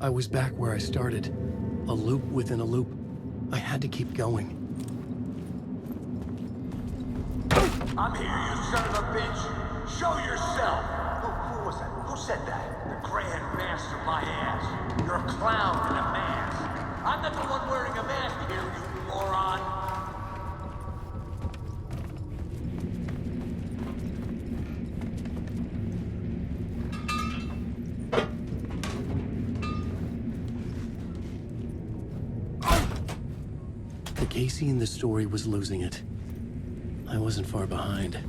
I was back where I started. A loop within a loop. I had to keep going. I'm here, you son of a bitch. Show yourself. Who was that? Who said that? The Grand Master my ass. You're a clown in a mask. I'm not the one wearing a mask here, you moron. Casey in the story was losing it. I wasn't far behind.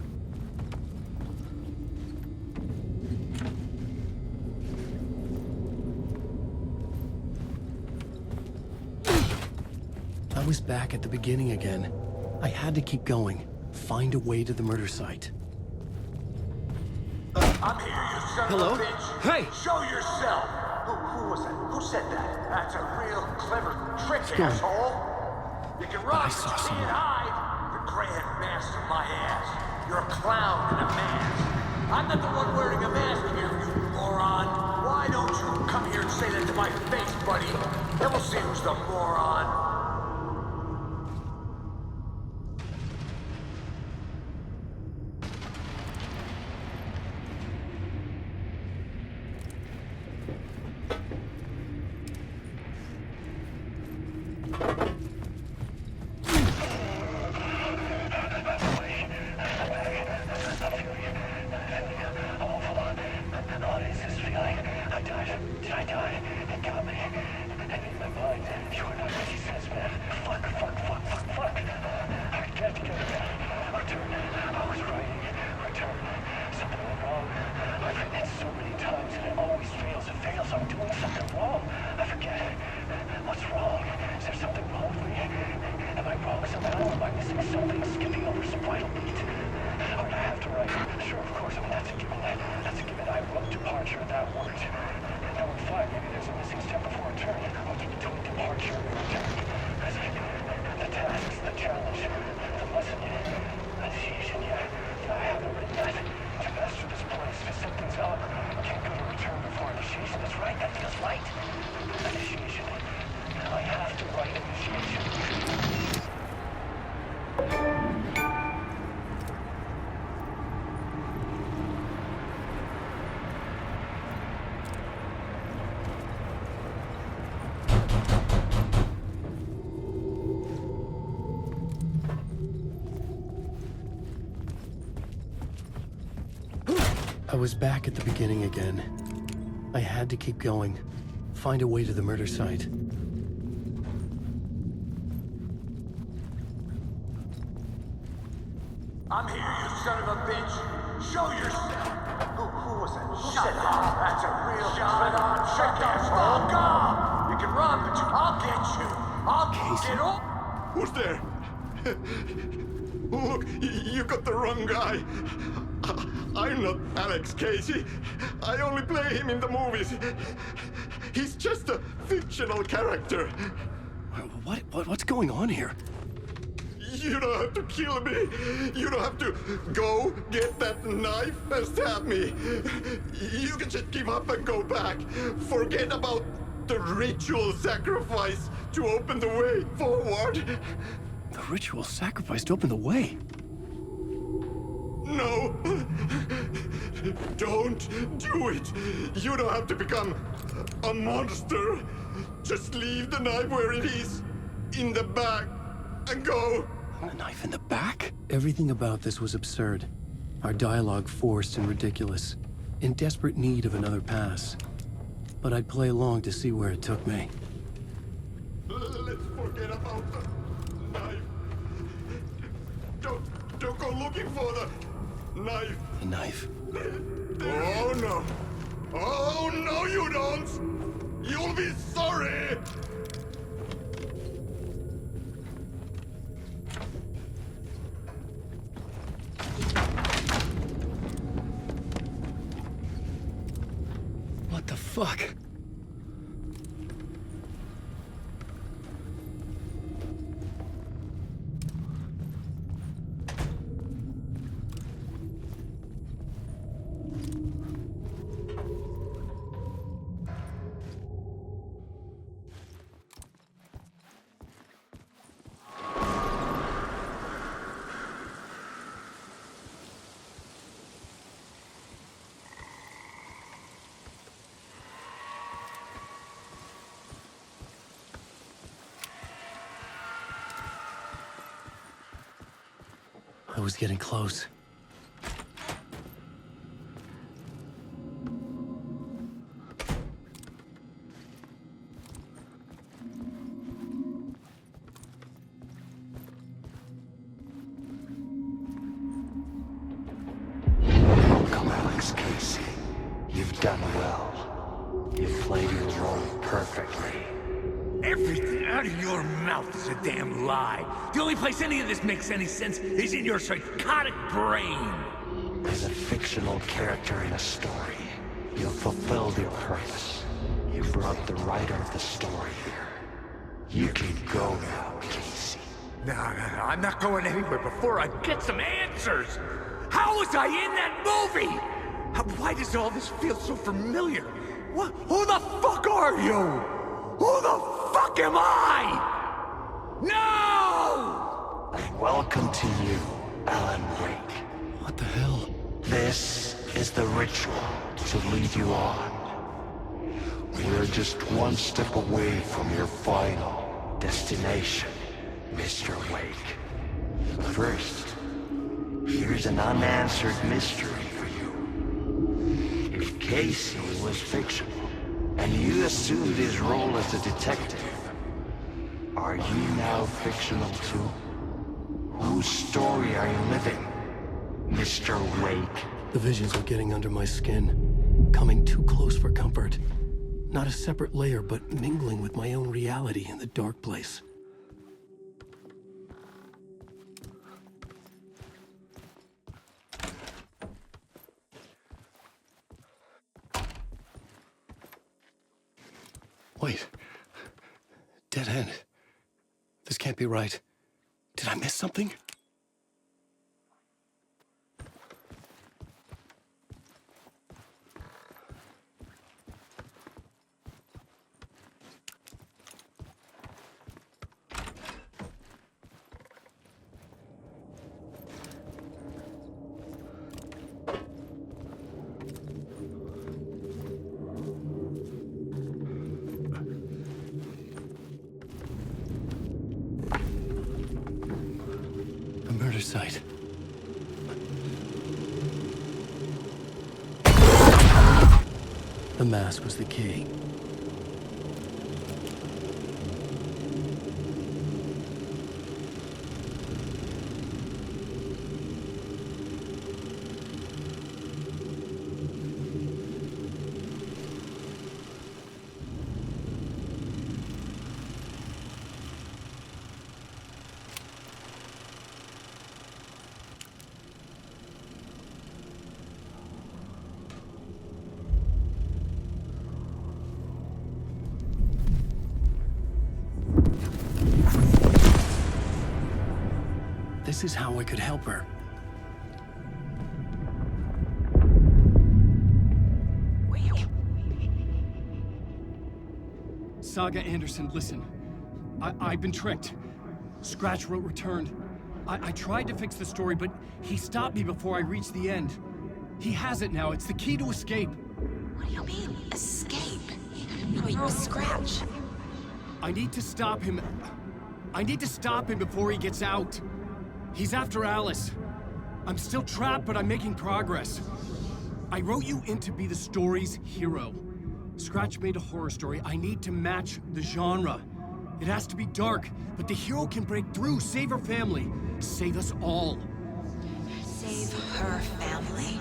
I was back at the beginning again. I had to keep going. Find a way to the murder site. I'm here, you son Hello? of a bitch. Hey! Show yourself. Who was that? Who said that? That's a real clever trick, Go. asshole. You can run, I but saw you someone. can't hide. The Grand Master my ass. You're a clown in a mask. I'm not the one wearing a mask here, you moron. Why don't you come here and say that to my face, buddy? Then we'll see who's the moron. I was back at the beginning again. I had to keep going. Find a way to the murder site. I'm here, you son of a bitch. Show yourself. Who was that? Who said that? That's a real trick, asshole. Go! You can run, but I'll get you. I'll get up. Who's there? Look, you got the wrong guy. I'm not Alex Casey. I only play him in the movies. He's just a fictional character. What's going on here? You don't have to kill me. You don't have to go get that knife and stab me. You can just give up and go back. Forget about the ritual sacrifice to open the way forward. The ritual sacrifice to open the way? No. Don't do it! You don't have to become a monster. Just leave the knife where it is, in the back, and go. A knife in the back? Everything about this was absurd. Our dialogue forced and ridiculous. In desperate need of another pass. But I'd play along to see where it took me. Let's forget about the knife. Don't go looking for the knife. The knife? Oh no. Oh no, you don't! You'll be sorry! What the fuck? I was getting close. Welcome, Alex Casey. You've done well. You've played your role perfectly. Everything out of your mouth is a damn lie. The only place any of this makes any sense is in your psychotic brain. As a fictional character in a story, you've fulfilled your purpose. You brought the writer of the story here. You can go now, Casey. No, I'm not going anywhere before I get some answers. How was I in that movie? Why does all this feel so familiar? What? Who the fuck are you? Who the fuck am I? No! And welcome to you, Alan Wake. What the hell? This is the ritual to lead you on. We're just one step away from your final destination, Mr. Wake. First, here's an unanswered mystery for you. If Casey was fictional, and you assumed his role as a detective, are you now fictional too? Whose story are you living, Mr. Wake? The visions were getting under my skin, coming too close for comfort. Not a separate layer, but mingling with my own reality in the dark place. Wait. Dead end. This can't be right. Did I miss something? Site. The mask was the key. This is how I could help her. Saga Anderson, listen. I've been tricked. Scratch wrote returned. I tried to fix the story, but he stopped me before I reached the end. He has it now. It's the key to escape. What do you mean, escape? You're Scratch. I need to stop him. I need to stop him before he gets out. He's after Alice. I'm still trapped, but I'm making progress. I wrote you in to be the story's hero. Scratch made a horror story. I need to match the genre. It has to be dark, but the hero can break through, save her family, save us all. Save her family?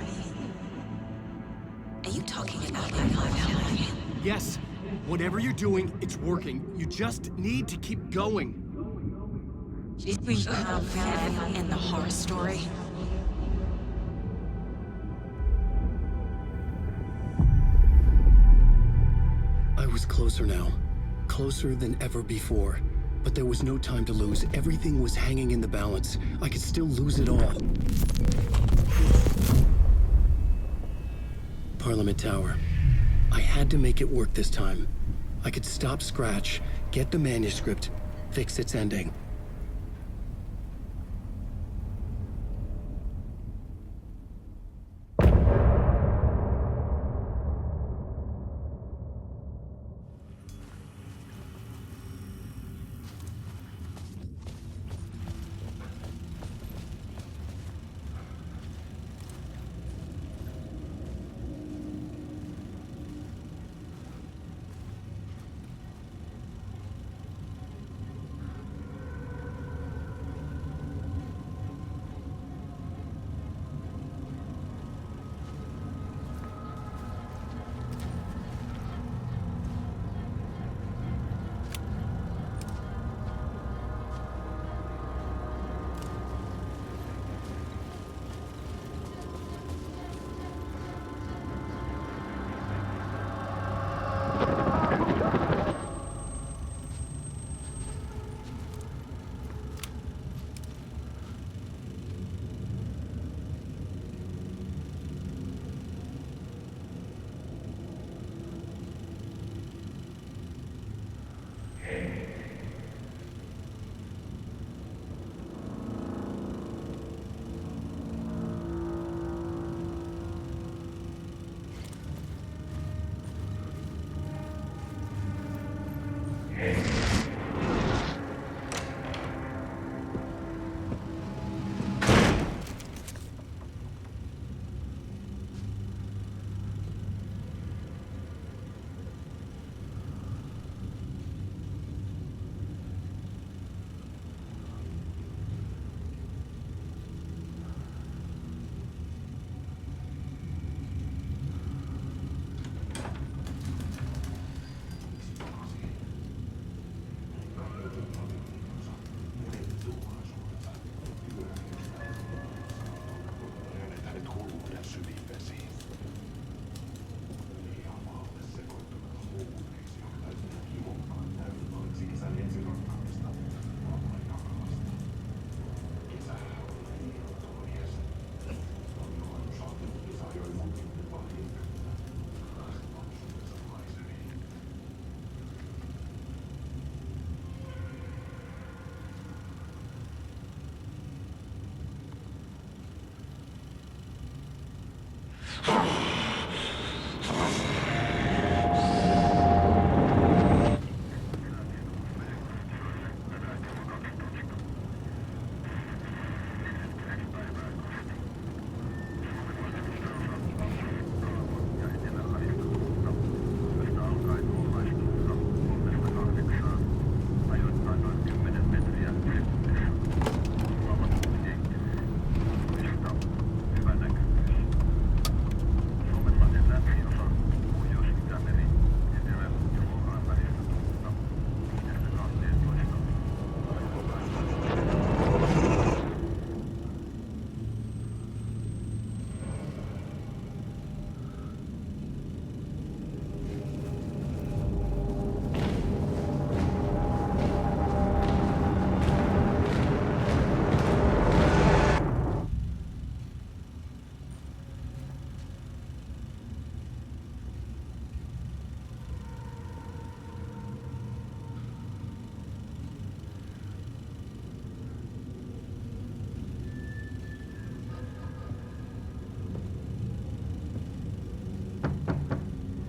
Are you talking about my family? Yes. Whatever you're doing, it's working. You just need to keep going. Did we have family in the horror story? I was closer now. Closer than ever before. But there was no time to lose. Everything was hanging in the balance. I could still lose it all. Parliament Tower. I had to make it work this time. I could stop Scratch, get the manuscript, fix its ending.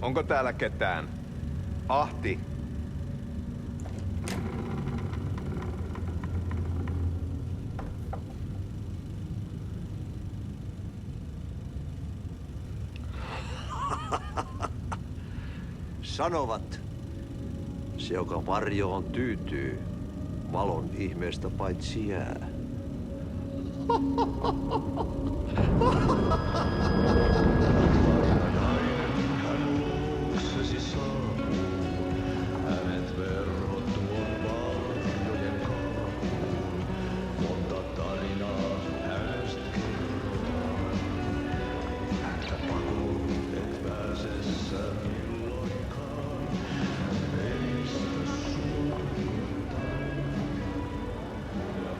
Onko täällä ketään? Ahti! Sanovat, se joka varjoon tyytyy, valon ihmeestä paitsi jää.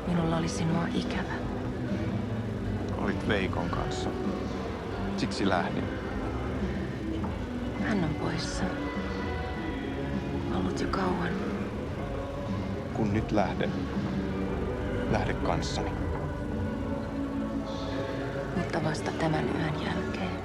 Minulla oli sinua ikävä. Olit Veikon kanssa. Siksi lähdin. Hän on poissa. Ollut jo kauan. Kun nyt lähden, lähde kanssani. Mutta vasta tämän yön jälkeen.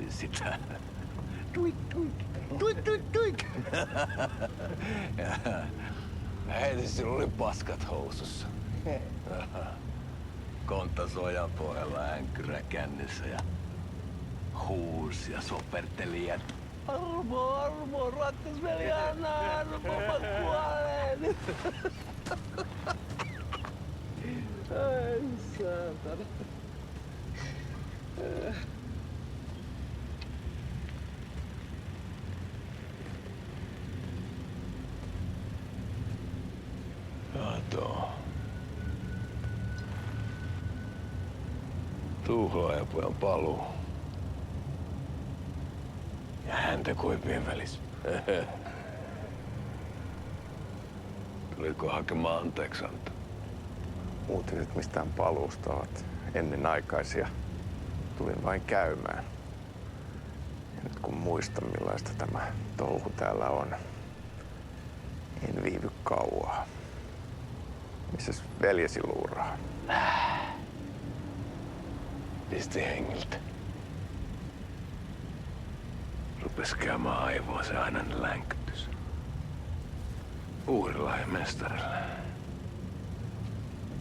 Sitä. Tuik, tuik, tuik, tuik, tuik. Heti sinulla oli paskat housussa. Kontta sojan pohjalla änkyrä kännissä ja huusi ja soperteli ja Armo, rakkasveli, anna armo, mä kuolen. Ai saatana. Kato. Tuhlaajapojan paluu. Ja häntä koipien välissä. Tuliko hakemaan anteeksianto? Uutiset mistään paluusta ovat ennenaikaisia. Tulin vain käymään. Ja nyt kun muistan millaista tämä touhu täällä on, en viivy kauaa. Missäs veljesi luuraa? Pisti hengiltä. Rupes käymään aivoa se ainainen länkytys. Uurilla ja mestarilla.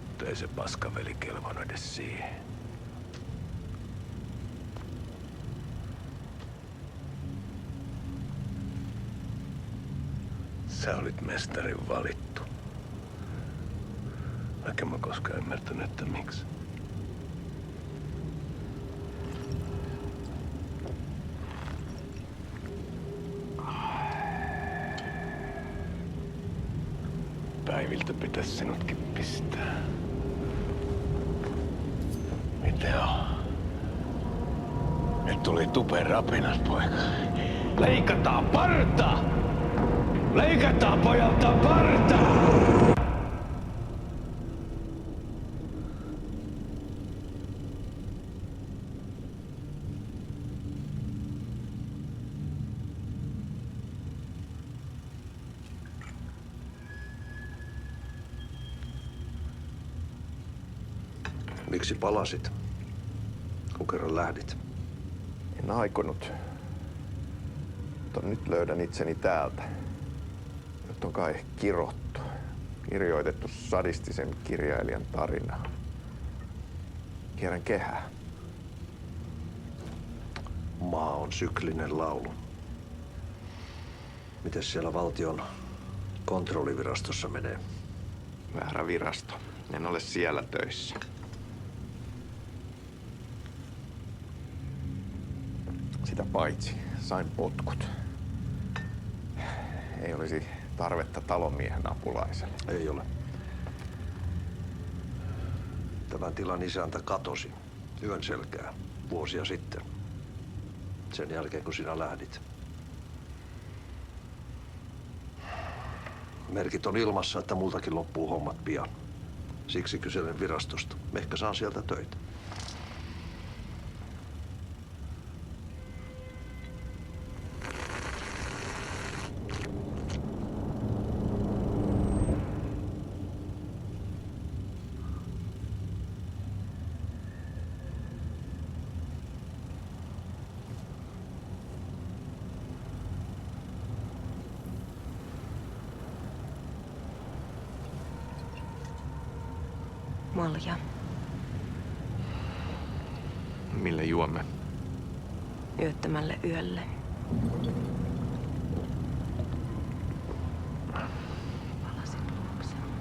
Mutta ei se paskaveli kelvon edes siihen. Sä olit mestarin valittu. Vaikka mä koskaan ymmärtänyt, että miksi. Päiviltä pitäis sinutkin pistää. Mitä on? Nyt tuli tupen rapinat, poika. Leikataan parta! Leikataan pojalta parta! Miksi palasit, kun kerran lähdit? En aikonut. Mutta nyt löydän itseni täältä. Nyt on kai kirottu. Kirjoitettu sadistisen kirjailijan tarina. Kierrän kehää. Maa on syklinen laulu. Mites siellä valtion kontrollivirastossa menee? Väärä virasto. En ole siellä töissä. Sitä paitsi sain potkut. Ei olisi tarvetta talonmiehen apulaiselle. Ei ole. Tämän tilan isäntä katosi yön selkää vuosia sitten. Sen jälkeen, kun sinä lähdit. Merkit on ilmassa, että multakin loppuu hommat pian. Siksi kyselen virastosta. Ehkä saan sieltä töitä. Malja. Millä juomme? Yöttömälle yölle. Palasin luoksemme.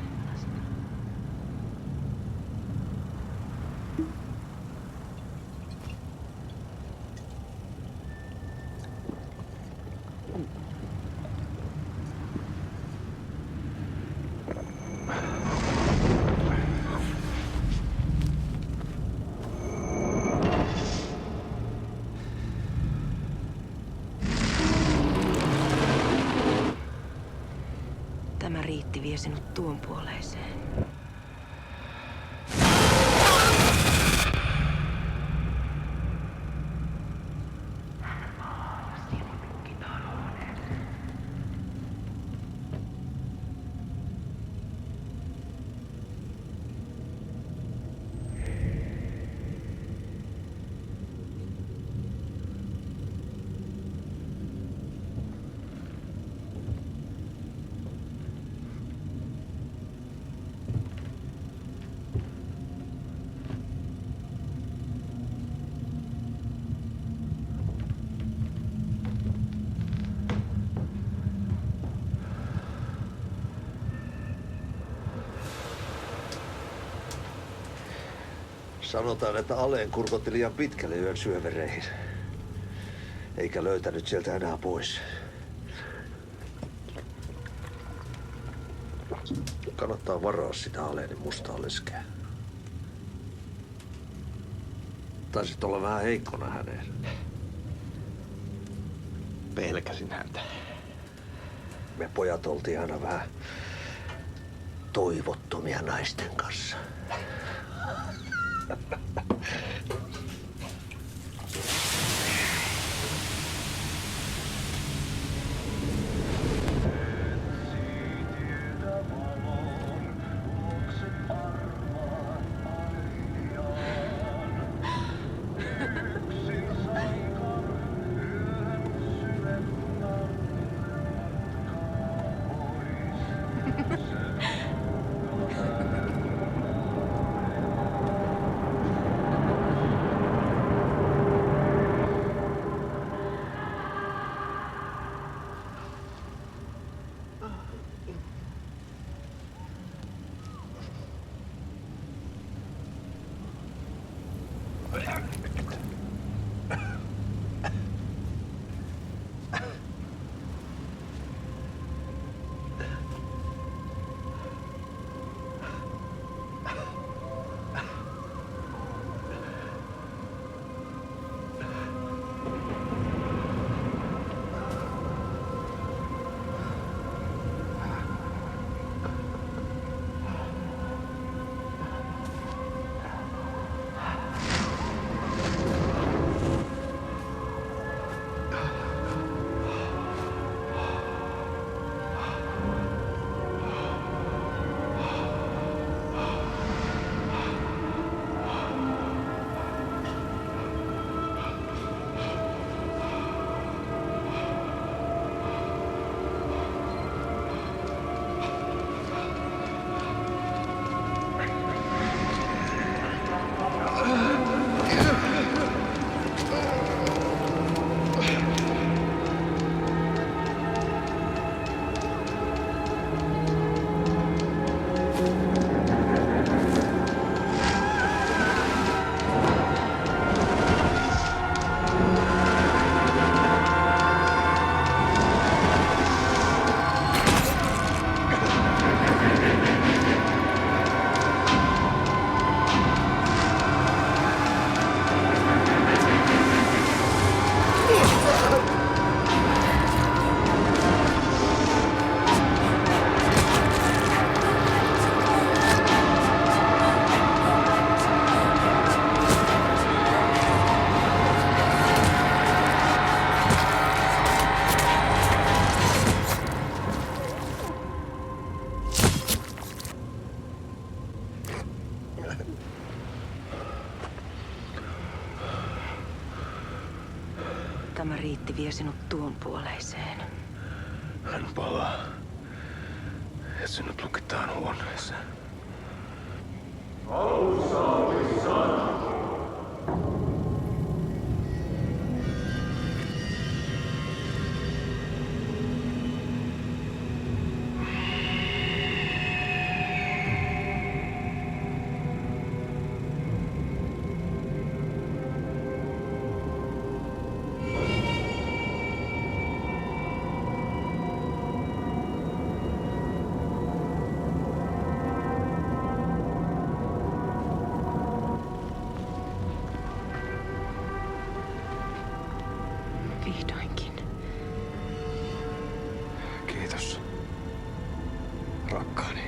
Tämä riitti vie sinut tuon puoleiseen. Sanotaan, että Aleen kurkotti liian pitkälle yön syövereihin. Eikä löytänyt sieltä enää pois. Kannattaa varaa sitä Aleenin mustaa leskeä. Taisit olla vähän heikkona häneen. Pelkäsin häntä. Me pojat oltiin aina vähän toivottomia naisten kanssa. Tämä riitti vie sinut tuon puoleiseen. Hän palaa. Ja sinut lukitaan huoneeseen. Vihdoinkin. Kiitos. Rakkaani.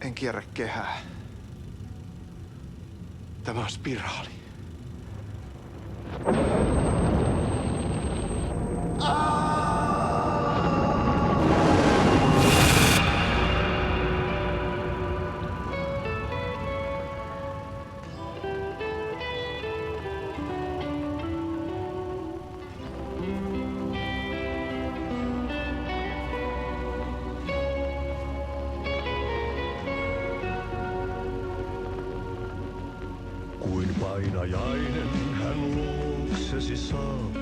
En kierrä kehää. Tämä on spiraali. Kuin painajainen hän luoksesi saapuu.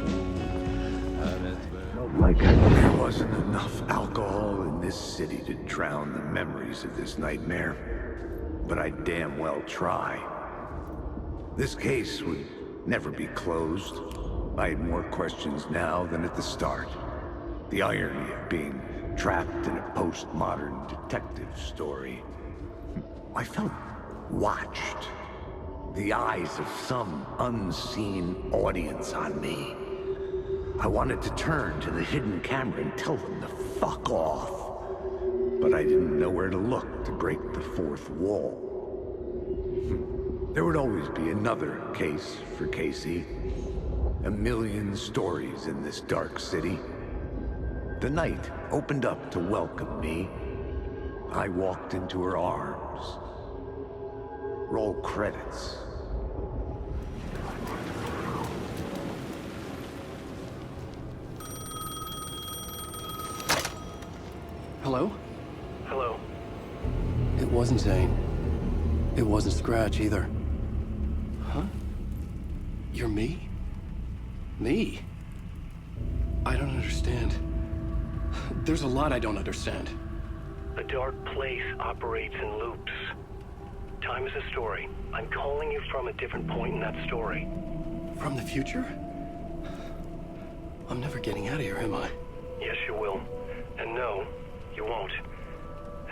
Like there wasn't enough alcohol in this city to drown the memories of this nightmare. But I'd damn well try. This case would never be closed. I had more questions now than at the start. The irony of being trapped in a postmodern detective story. I felt watched. The eyes of some unseen audience on me. I wanted to turn to the hidden camera and tell them to fuck off. But I didn't know where to look to break the fourth wall. There would always be another case for Casey. A million stories in this dark city. The night opened up to welcome me. I walked into her arms. Roll credits. Hello? Hello. It wasn't Zane. It wasn't Scratch either. Huh? You're me? Me? I don't understand. There's a lot I don't understand. The dark place operates in loops. Time is a story. I'm calling you from a different point in that story. From the future? I'm never getting out of here, am I? Yes, you will. And no, you won't.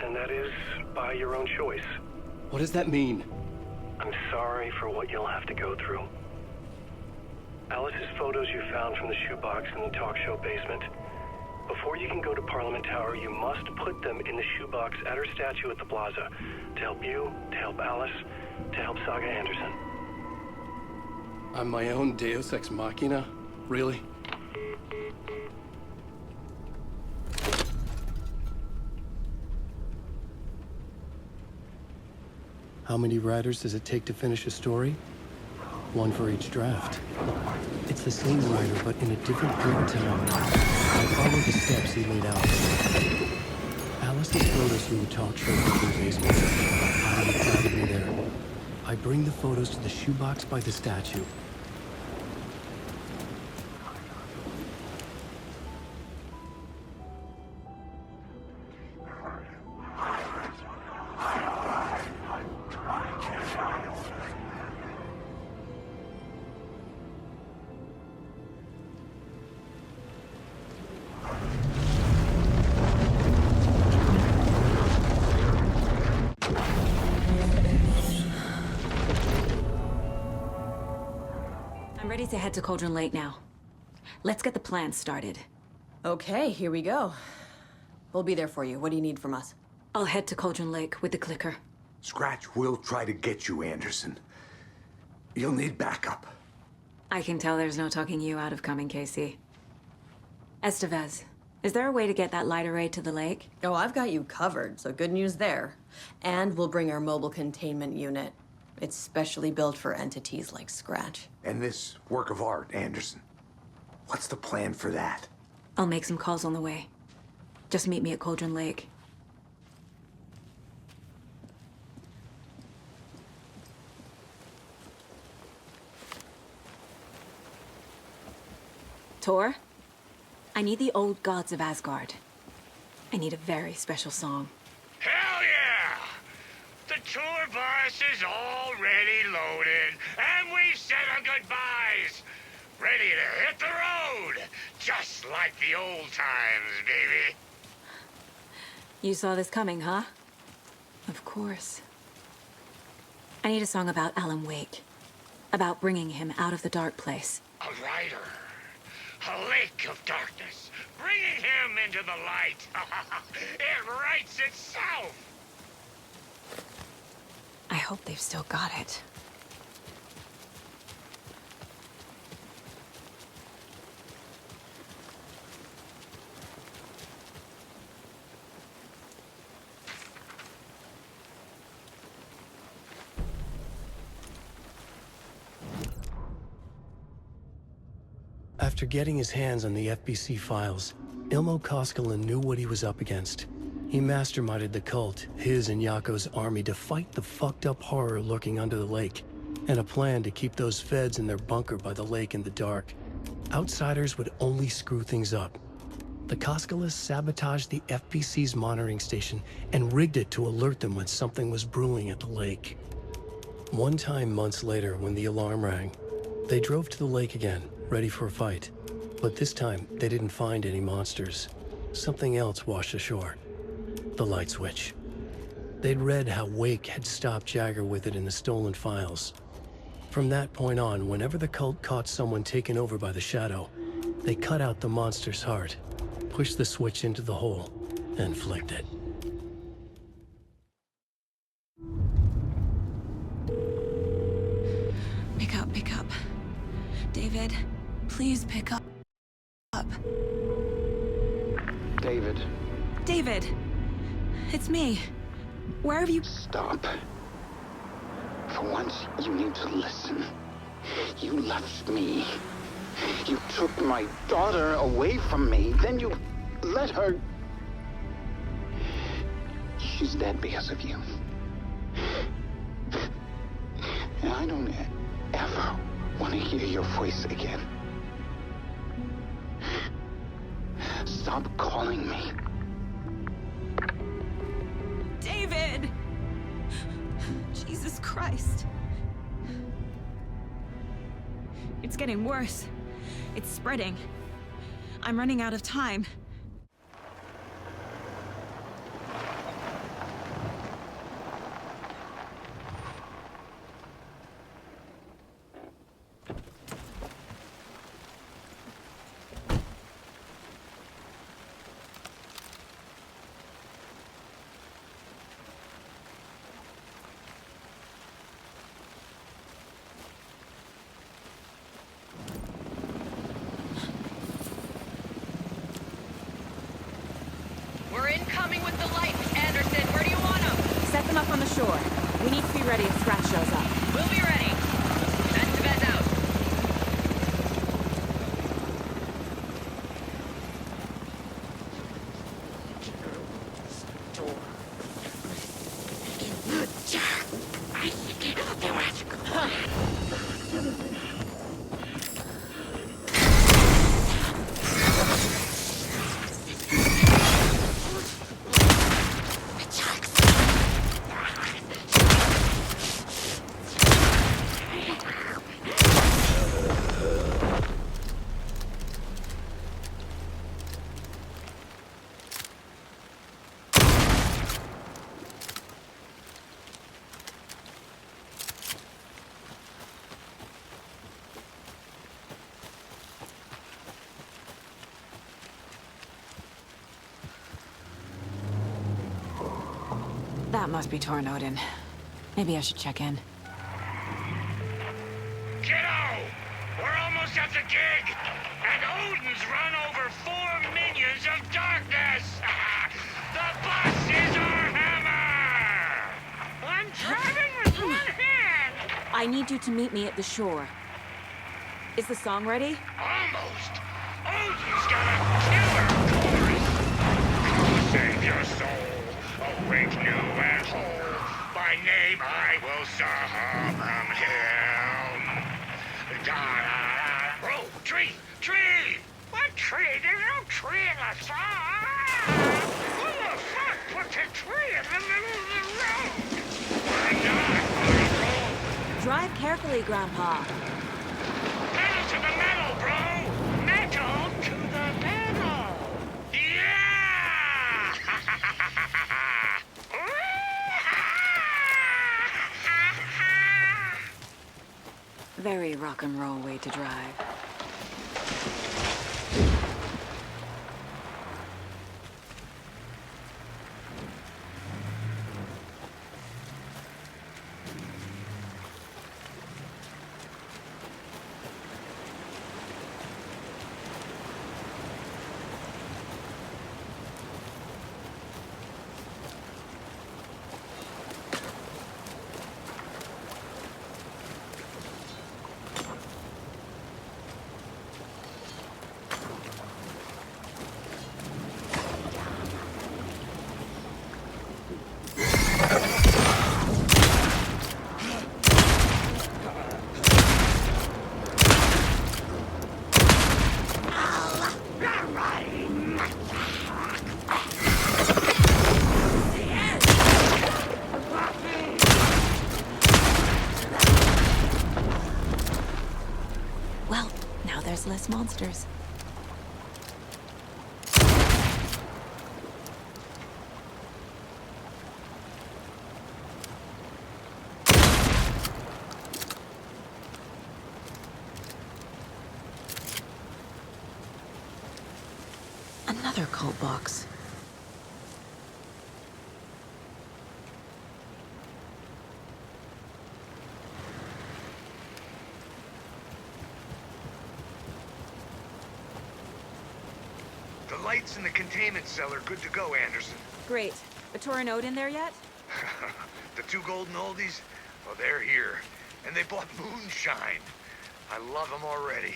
And that is by your own choice. What does that mean? I'm sorry for what you'll have to go through. Alice's photos you found from the shoebox in the talk show basement. Before you can go to Parliament Tower, you must put them in the shoebox at her statue at the plaza. To help you, to help Alice, to help Saga Anderson. I'm my own Deus Ex Machina? Really? How many writers does it take to finish a story? One for each draft. It's the same writer, but in a different grid town. I follow the steps he laid out for me. Alice's photos from the talk show in the basement. I guided me there. I bring the photos to the shoebox by the statue. ready to head to Cauldron Lake now. Let's get the plan started. Okay, here we go. We'll be there for you. What do you need from us? I'll head to Cauldron Lake with the clicker. Scratch will try to get you, Anderson. You'll need backup. I can tell there's no talking you out of coming, Casey. Estevez, is there a way to get that light array to the lake? Oh, I've got you covered, so good news there. And we'll bring our mobile containment unit. It's specially built for entities like Scratch. And this work of art, Anderson. What's the plan for that? I'll make some calls on the way. Just meet me at Cauldron Lake. Tor, I need the old gods of Asgard. I need a very special song. Hell yeah! The tour bus is already loaded, and we've said our goodbyes. Ready to hit the road, just like the old times, baby. You saw this coming, huh? Of course. I need a song about Alan Wake. About bringing him out of the dark place. A rider. A lake of darkness. Bringing him into the light. It writes itself. I hope they've still got it. After getting his hands on the FBC files, Ilmo Koskelen knew what he was up against. He masterminded the cult, his and Yako's army, to fight the fucked up horror lurking under the lake, and a plan to keep those feds in their bunker by the lake in the dark. Outsiders would only screw things up. The Koskeles sabotaged the FBC's monitoring station and rigged it to alert them when something was brewing at the lake. One time months later, when the alarm rang, they drove to the lake again, ready for a fight. But this time, they didn't find any monsters. Something else washed ashore. The light switch. They'd read how Wake had stopped Jagger with it in the stolen files. From that point on, whenever the cult caught someone taken over by the Shadow, they cut out the monster's heart, pushed the switch into the hole, and flicked it. Pick up. David, please pick up. David. David! It's me. Where have you... Stop. For once, you need to listen. You left me. You took my daughter away from me, then you let her... She's dead because of you. And I don't ever want to hear your voice again. Stop calling me. David! Jesus Christ. It's getting worse. It's spreading. I'm running out of time. We're incoming with the lights. Anderson, where do you want them? Set them up on the shore. We need to be ready if Scratch shows up. We'll be ready. Estevez out. That must be Tornodin. Maybe I should check in. Kiddo! We're almost at the gig! And Odin's run over 4 minions of darkness! The bus is our hammer! I'm driving with one hand! I need you to meet me at the shore. Is the song ready? Almost! Odin's got a killer chorus! Come save your soul! Awake new and whole! By name I will summon him! Da-da-da! Bro, tree! Tree! What tree? There's no tree in the song! Who the fuck put the tree in the middle of the road? I'm not on a road! Drive carefully, Grandpa. Pedal to the metal, bro! Metal to the metal! Yeah! Very rock and roll way to drive. Well, now there's less monsters. Another cult box. The lights in the containment cell are good to go, Anderson. Great. A Tornod in there yet? The 2 golden oldies? Well, they're here. And they bought moonshine. I love them already.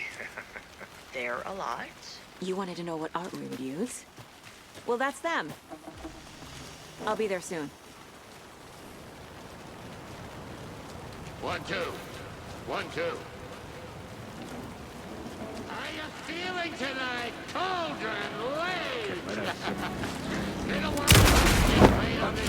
They're a lot. You wanted to know what art we would use? Well, that's them. I'll be there soon. 1, 2. 1, 2. How you feeling tonight, Cauldron Lake? Been a while since you played on this.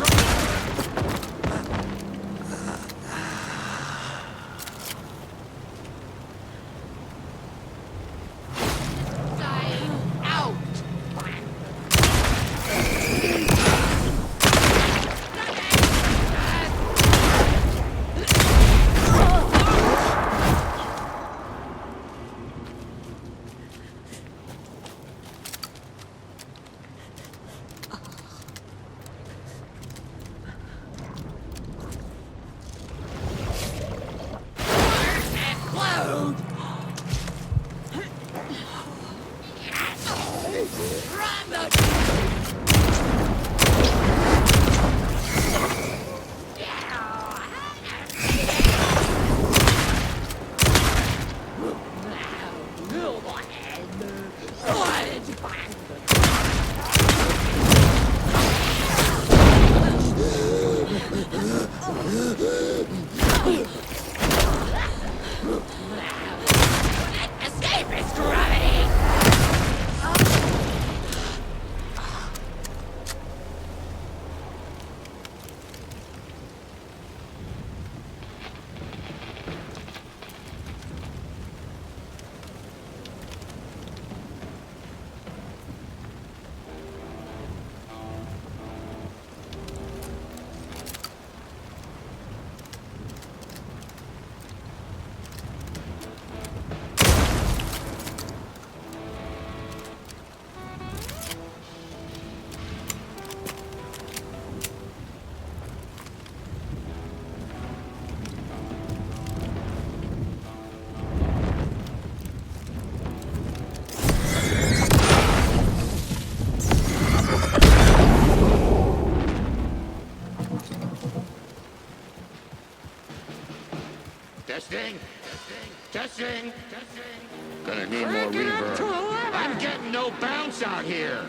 no bounce out here.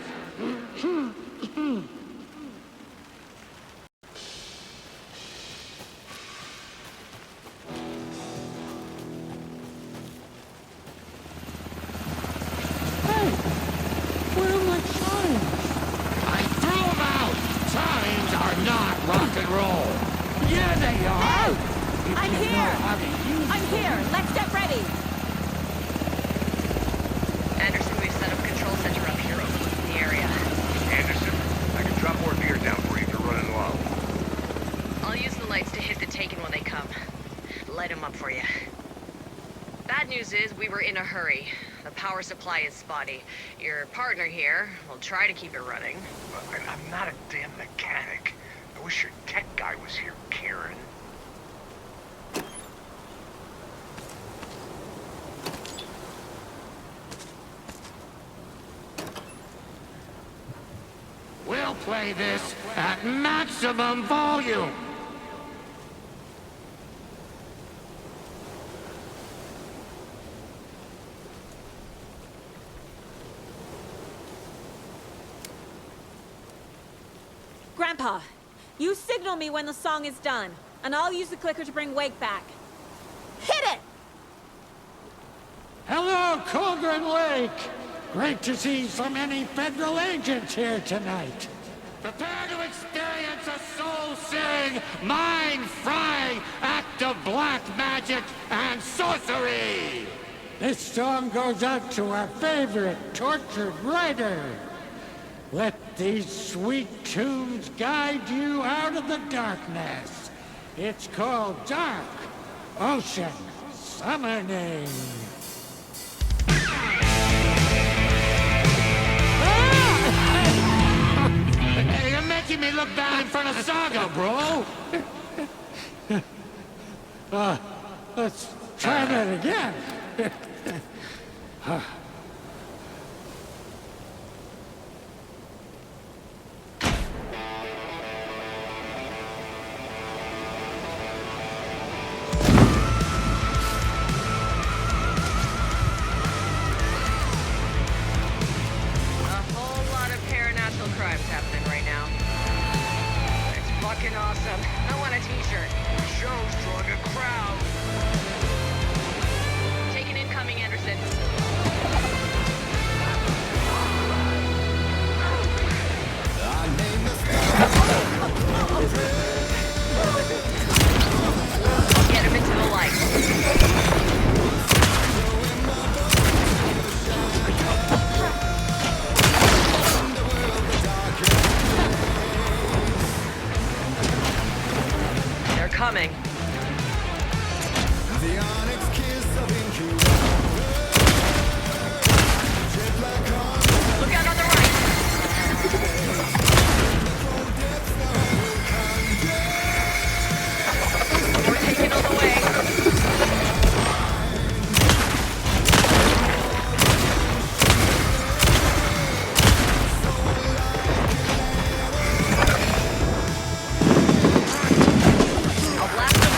Where are my chimes? I threw them out! Chimes are not rock and roll! Yeah, they are! I'm here! I'm here! Let's get ready! Anderson, we've set up a control center up here overlooking the area. Anderson, I can drop more beer down for you if you're running low. I'll use the lights to hit the Taken when they come. Light them up for you. Bad news is we were in a hurry. The power supply is spotty. Your partner here will try to keep it running. I'm not a damn mechanic. I wish your tech guy was here, Karen. We'll play this at maximum volume! Grandpa, you signal me when the song is done, and I'll use the clicker to bring Wake back. Hit it! Hello, Cauldron Lake! Great to see so many federal agents here tonight. Prepare to experience a soul-searing, mind-frying act of black magic and sorcery! This song goes out to our favorite tortured writer. Let these sweet tunes guide you out of the darkness. It's called Dark Ocean Summoning. Hey, you're making me look bad in front of Saga, bro! Let's try that again. Crimes happening right now. It's fucking awesome. I want a t-shirt. Show's drawing a crowd. Taking incoming, Anderson. Get him into the light. Coming. Look out on the right. We're taking all the way. I'll blast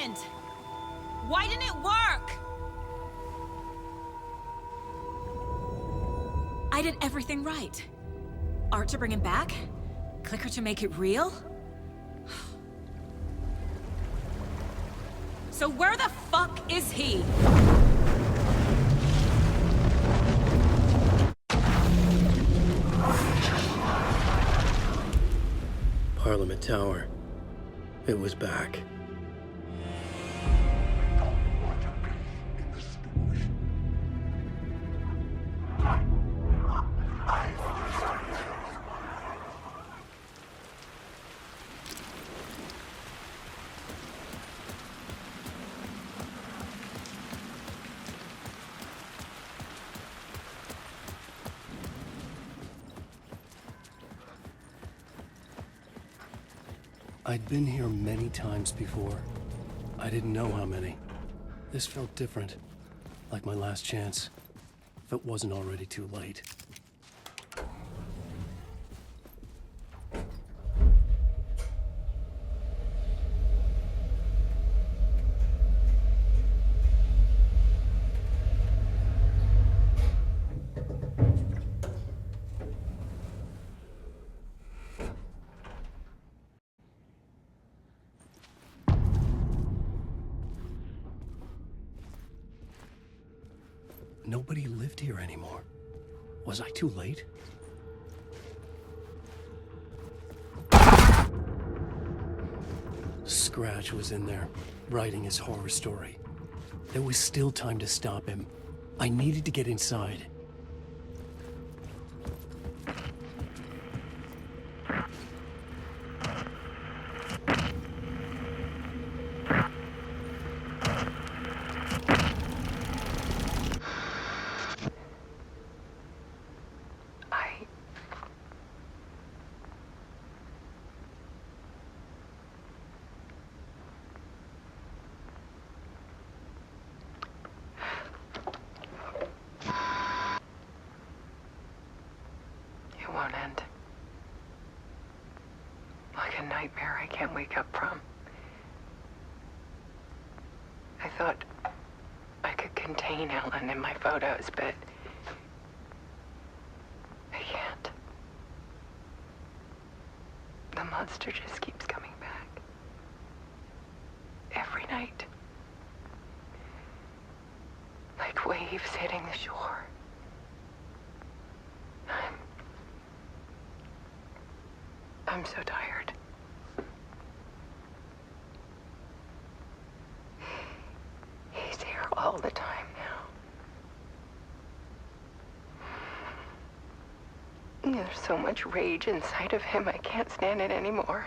happened? Why didn't it work? I did everything right. Art to bring him back? Clicker to make it real? So where the fuck is he? Parliament Tower. It was back. I'd been here many times before. I didn't know how many. This felt different, like my last chance, if it wasn't already too late. Nobody lived here anymore. Was I too late? Scratch was in there, writing his horror story. There was still time to stop him. I needed to get inside. It won't end. Like a nightmare I can't wake up from. I thought I could contain Ellen in my photos, but I can't. The monster just keeps coming back. Every night. Like waves hitting the shore. I'm so tired. He's here all the time now. There's so much rage inside of him, I can't stand it anymore.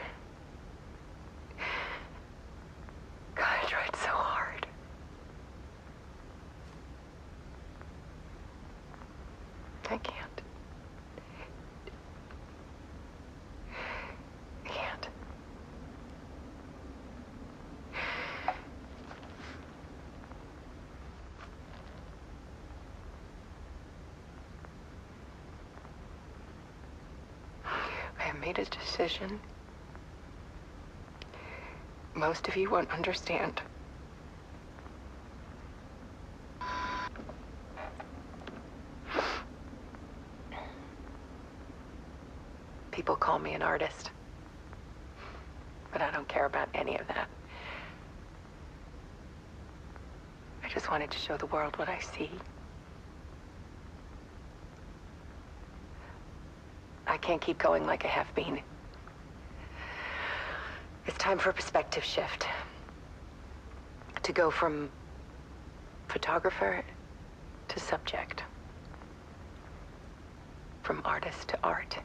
God, I tried so hard. I can't. I have made a decision. Most of you won't understand. People call me an artist, but I don't care about any of that. I just wanted to show the world what I see. I can't keep going like I have been. It's time for a perspective shift. To go from photographer to subject. From artist to art.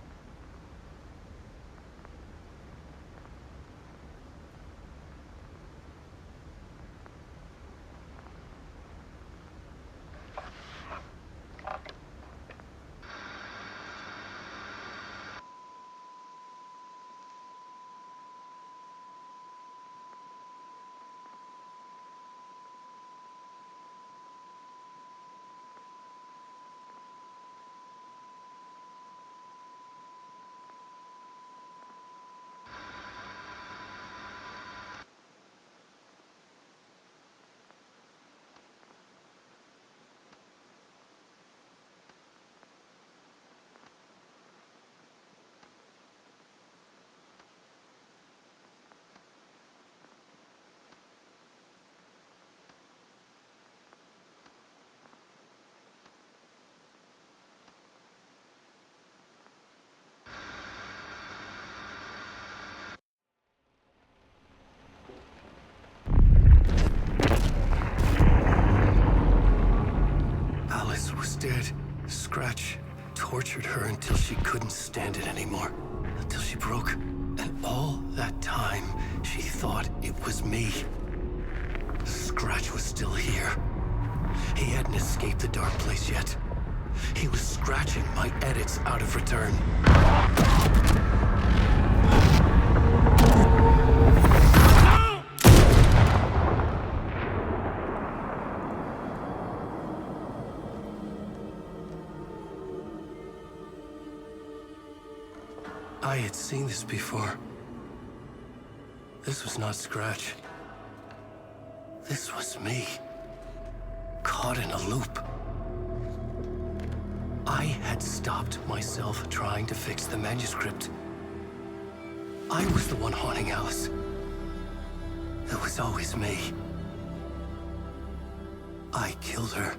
Scratch tortured her until she couldn't stand it anymore. Until she broke. And all that time, she thought it was me. Scratch was still here. He hadn't escaped the dark place yet. He was scratching my edits out of return. I had seen this before. This was not Scratch. This was me. Caught in a loop. I had stopped myself trying to fix the manuscript. I was the one haunting Alice. It was always me. I killed her.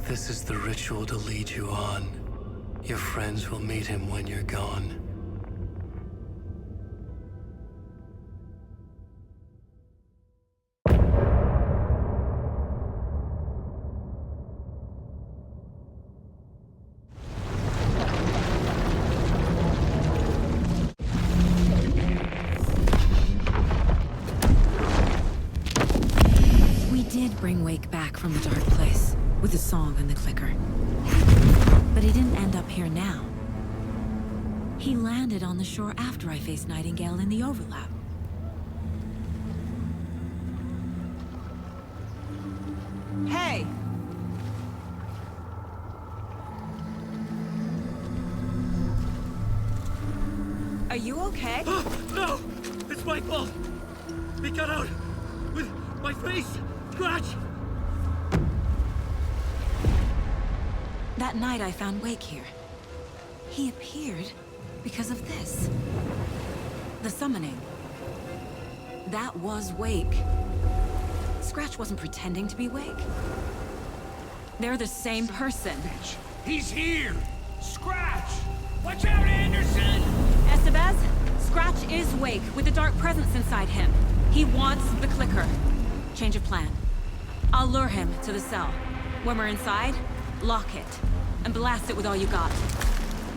This is the ritual to lead you on. Your friends will meet him when you're gone. We did bring Wake back from the dark place. With a song and the clicker. But he didn't end up here now. He landed on the shore after I faced Nightingale in the overlap. Hey! Are you okay? No! It's my fault! He got out! With my face! Scratch! That night I found Wake here. He appeared because of this. The summoning. That was Wake. Scratch wasn't pretending to be Wake. They're the same person. He's here! Scratch! Watch out, Anderson! Estevez, Scratch is Wake with a dark presence inside him. He wants the clicker. Change of plan. I'll lure him to the cell. When we're inside, lock it, and blast it with all you got.